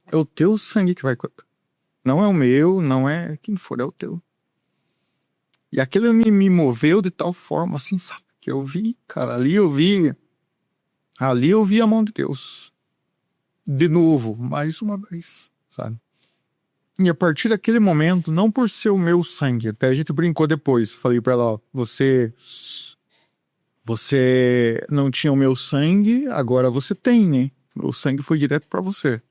É o teu sangue que vai curar. Não é o meu, não é quem for, é o teu. E aquilo me moveu de tal forma, assim, sabe? Que eu vi, cara, ali eu vi a mão de Deus. De novo, mais uma vez, sabe? E a partir daquele momento, não por ser o meu sangue, até a gente brincou depois, falei pra ela, ó, você não tinha o meu sangue, agora você tem, né? O sangue foi direto pra você.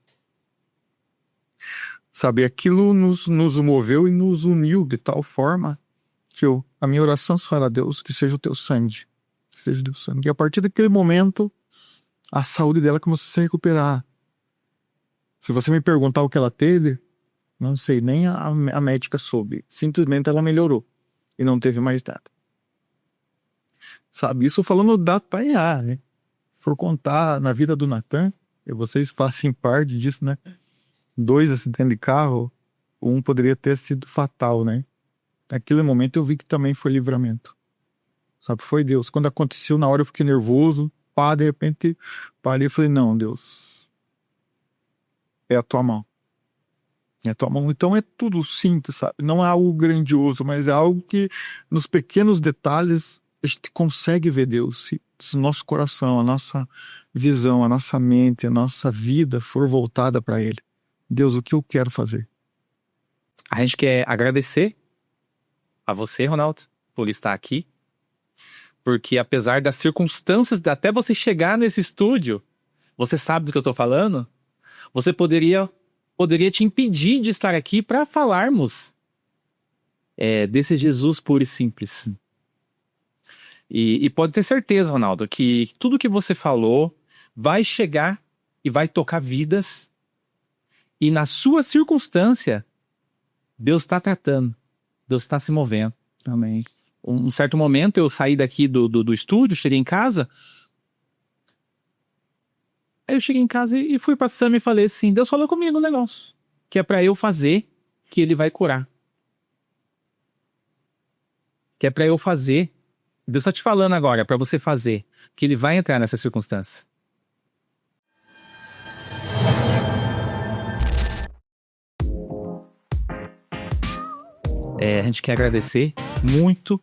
Sabe, aquilo nos moveu e nos uniu de tal forma que a minha oração só era, Deus, que seja o teu sangue. Que seja o teu sangue. E a partir daquele momento, a saúde dela começou a se recuperar. Se você me perguntar o que ela teve, não sei, nem a médica soube. Simplesmente ela melhorou. E não teve mais nada. Sabe, isso falando da Tainá, né? Se for contar na vida do Natan, e vocês fazem parte disso, né? 2 acidentes de carro, um poderia ter sido fatal, né? Naquele momento eu vi que também foi livramento. Sabe, foi Deus. Quando aconteceu, na hora eu fiquei nervoso, de repente parei e falei, não, Deus, é a tua mão. É a tua mão. Então é tudo simples, sabe? Não é algo grandioso, mas é algo que nos pequenos detalhes a gente consegue ver Deus. Se o nosso coração, a nossa visão, a nossa mente, a nossa vida for voltada para Ele. Deus, o que eu quero fazer?
A gente quer agradecer a você, Ronaldo, por estar aqui. Porque apesar das circunstâncias, até você chegar nesse estúdio, você sabe do que eu tô falando? Você poderia te impedir de estar aqui para falarmos desse Jesus puro e simples. E pode ter certeza, Ronaldo, que tudo que você falou vai chegar e vai tocar vidas. E na sua circunstância, Deus está tratando. Deus está se movendo.
Amém.
Um certo momento eu saí daqui do estúdio, cheguei em casa. Aí eu cheguei em casa e fui pra Sam e falei assim, Deus falou comigo um negócio. Que é pra eu fazer, que Ele vai curar. Que é pra eu fazer, Deus está te falando agora para você fazer, que ele vai entrar nessa circunstância. A gente quer agradecer muito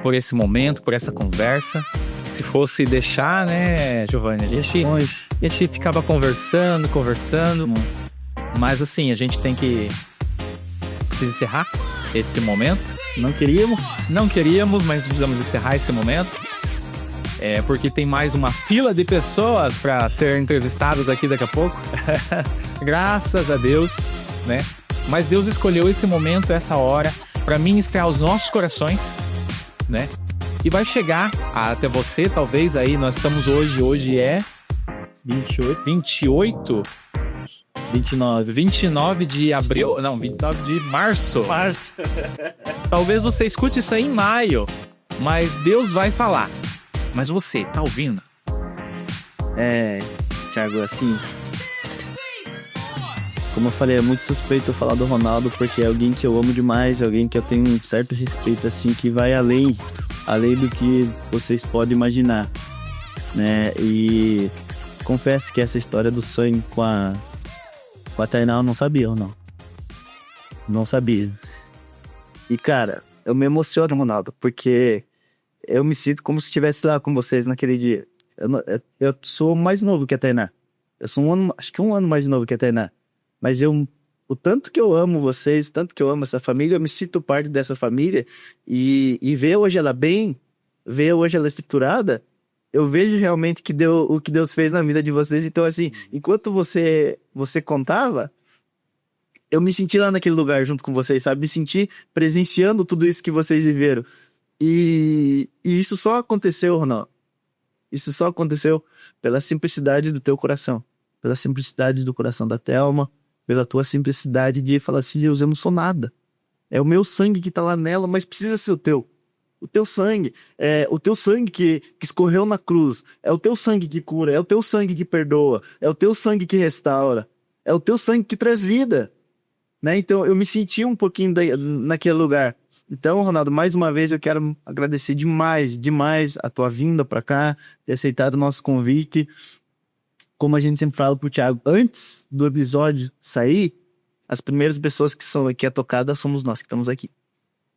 por esse momento, por essa conversa. Se fosse deixar, né, Giovanni, a gente ficava conversando, mas assim, a gente precisa encerrar esse momento.
Não queríamos,
mas precisamos encerrar esse momento. Porque tem mais uma fila de pessoas para serem entrevistadas aqui daqui a pouco. Graças a Deus, né? Mas Deus escolheu esse momento, essa hora, para ministrar aos nossos corações, né? E vai chegar até você, talvez, aí, nós estamos hoje é 29 de abril, não, 29 de março. Talvez você escute isso aí em maio, mas Deus vai falar. Mas você, tá ouvindo?
Thiago, assim, como eu falei, é muito suspeito eu falar do Ronaldo, porque é alguém que eu amo demais, é alguém que eu tenho um certo respeito, assim, que vai além do que vocês podem imaginar, né? E confesso que essa história do sonho com a Tainá eu não sabia, ou não? Não sabia. E, cara, eu me emociono, Ronaldo, porque eu me sinto como se estivesse lá com vocês naquele dia. Eu sou mais novo que a Tainá. Eu sou acho que um ano mais novo que a Tainá. Mas o tanto que eu amo vocês, tanto que eu amo essa família, eu me sinto parte dessa família. E ver hoje ela bem, ver hoje ela estruturada, eu vejo realmente o que Deus fez na vida de vocês. Então, assim, enquanto você contava, eu me senti lá naquele lugar junto com vocês, sabe? Me senti presenciando tudo isso que vocês viveram. E isso só aconteceu, Ronaldo. Isso só aconteceu pela simplicidade do teu coração. Pela simplicidade do coração da Thelma. Pela tua simplicidade de falar assim, Deus, eu não sou nada. É o meu sangue que tá lá nela, mas precisa ser o teu. O teu sangue. É o teu sangue que escorreu na cruz. É o teu sangue que cura. É o teu sangue que perdoa. É o teu sangue que restaura. É o teu sangue que traz vida. Né? Então, eu me senti um pouquinho naquele lugar. Então, Ronaldo, mais uma vez eu quero agradecer demais a tua vinda pra cá, ter aceitado o nosso convite. Como a gente sempre fala pro Thiago, antes do episódio sair, as primeiras pessoas que é tocada somos nós que estamos aqui.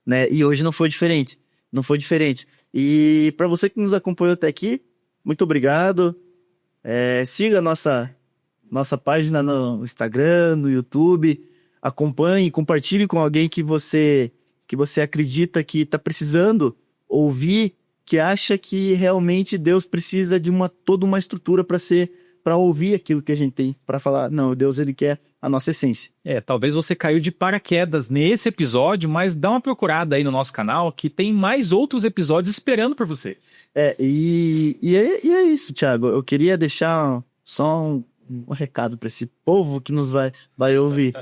Né? E hoje não foi diferente. E pra você que nos acompanhou até aqui, muito obrigado. Siga a nossa página no Instagram, no YouTube. Acompanhe, compartilhe com alguém que você acredita que está precisando ouvir, que acha que realmente Deus precisa de toda uma estrutura para ouvir aquilo que a gente tem, para falar, não, Deus, ele quer a nossa essência.
Talvez você caiu de paraquedas nesse episódio, mas dá uma procurada aí no nosso canal, que tem mais outros episódios esperando por você.
E é isso, Thiago. Eu queria deixar só um recado para esse povo que nos vai ouvir.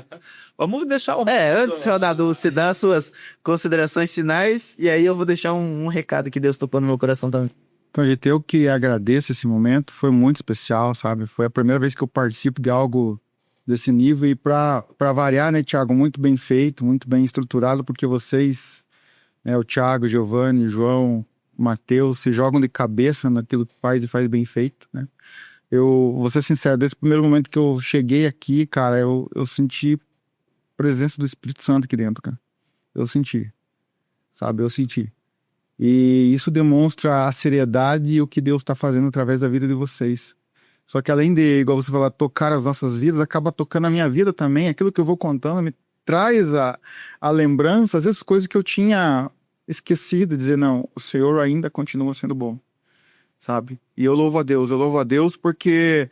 Vamos deixar
antes, Ronaldo, você dá as suas considerações finais, e aí eu vou deixar um recado que Deus tocou no meu coração também.
Então, gente, eu que agradeço esse momento, foi muito especial, sabe? Foi a primeira vez que eu participo de algo desse nível, e para variar, né, Thiago, muito bem feito, muito bem estruturado, porque vocês, né, o Thiago, o Giovanni, o João, o Matheus, se jogam de cabeça naquilo que faz e faz bem feito, né? Eu vou ser sincero, desde o primeiro momento que eu cheguei aqui, cara, eu senti a presença do Espírito Santo aqui dentro, cara. Eu senti, sabe? Eu senti. E isso demonstra a seriedade e o que Deus está fazendo através da vida de vocês. Só que além de, igual você falou, tocar as nossas vidas, acaba tocando a minha vida também. Aquilo que eu vou contando me traz a lembrança, às vezes coisas que eu tinha esquecido, dizer, não, o Senhor ainda continua sendo bom. Sabe? E eu louvo a Deus porque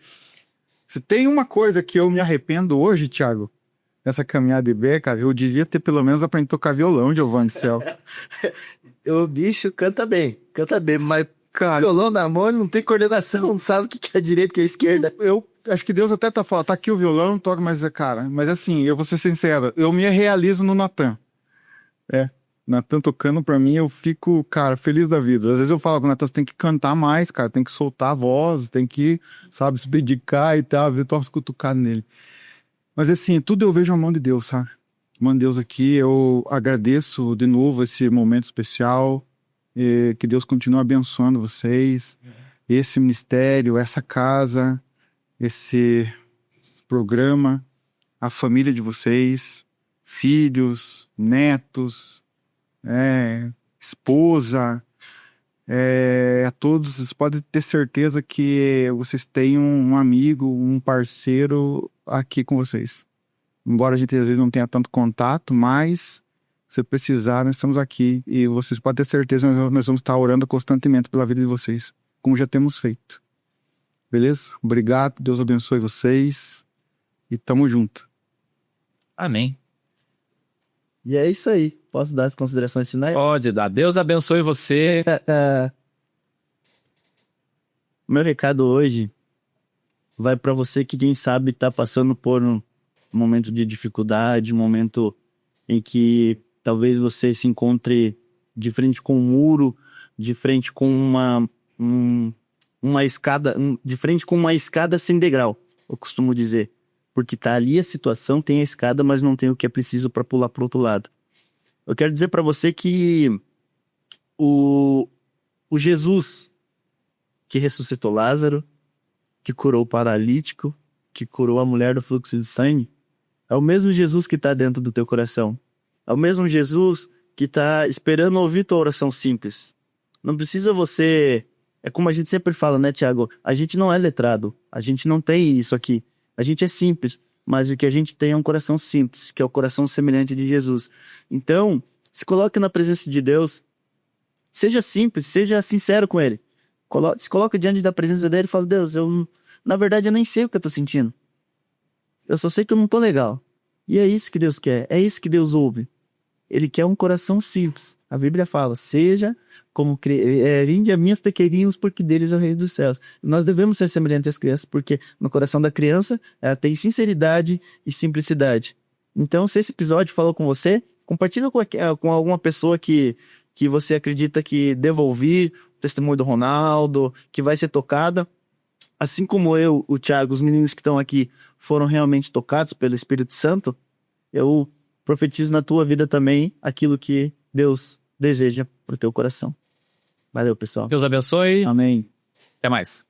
se tem uma coisa que eu me arrependo hoje, Thiago, nessa caminhada de bé, cara, eu devia ter pelo menos aprendido a tocar violão, Giovanni do céu.
O bicho canta bem, mas cara, violão na mão, ele não tem coordenação, não sabe o que é a direita e o que é a esquerda.
Eu acho que Deus até tá falando, tá aqui o violão, toca, mas cara, mas assim, eu vou ser sincero, eu me realizo no Natan. Natan tocando pra mim, eu fico, cara, feliz da vida. Às vezes eu falo com o Natan, você tem que cantar mais, cara, tem que soltar a voz, tem que, sabe, se dedicar e tal, eu tô cutucado nele. Mas assim, tudo eu vejo a mão de Deus, sabe? A mão de Deus aqui, eu agradeço de novo esse momento especial, e que Deus continue abençoando vocês, esse ministério, essa casa, esse programa, a família de vocês, filhos, netos, esposa, a todos, vocês podem ter certeza que vocês têm um amigo, um parceiro aqui com vocês. Embora a gente às vezes não tenha tanto contato, mas se precisar, nós estamos aqui e vocês podem ter certeza que nós vamos estar orando constantemente pela vida de vocês, como já temos feito. Beleza? Obrigado, Deus abençoe vocês e tamo junto.
Amém.
E é isso aí. Posso dar as considerações finais?
Pode dar. Deus abençoe você.
O meu recado hoje vai para você que, quem sabe, está passando por um momento de dificuldade, um momento em que talvez você se encontre de frente com um muro, de frente com uma escada, de frente com uma escada sem degrau, eu costumo dizer. Porque tá ali a situação, tem a escada, mas não tem o que é preciso para pular para o outro lado. Eu quero dizer para você que o Jesus que ressuscitou Lázaro, que curou o paralítico, que curou a mulher do fluxo de sangue, é o mesmo Jesus que está dentro do teu coração. É o mesmo Jesus que está esperando ouvir tua oração simples. Não precisa você... É como a gente sempre fala, né, Tiago? A gente não é letrado. A gente não tem isso aqui. A gente é simples. Mas o que a gente tem é um coração simples, que é o coração semelhante de Jesus. Então, se coloque na presença de Deus. Seja simples, seja sincero com Ele. Se coloque diante da presença dele e fala: Deus, na verdade eu nem sei o que eu tô sentindo. Eu só sei que eu não tô legal. E é isso que Deus quer. É isso que Deus ouve. Ele quer um coração simples. A Bíblia fala: seja como vinde a minhas pequeninos, porque deles é o reino dos céus. Nós devemos ser semelhantes às crianças, porque no coração da criança ela tem sinceridade e simplicidade. Então, se esse episódio falou com você, compartilha com alguma pessoa que você acredita que deva ouvir o testemunho do Ronaldo, que vai ser tocada. Assim como eu, o Thiago, os meninos que estão aqui foram realmente tocados pelo Espírito Santo, eu profetizo na tua vida também aquilo que Deus deseja pro teu coração. Valeu, pessoal.
Deus abençoe.
Amém.
Até mais.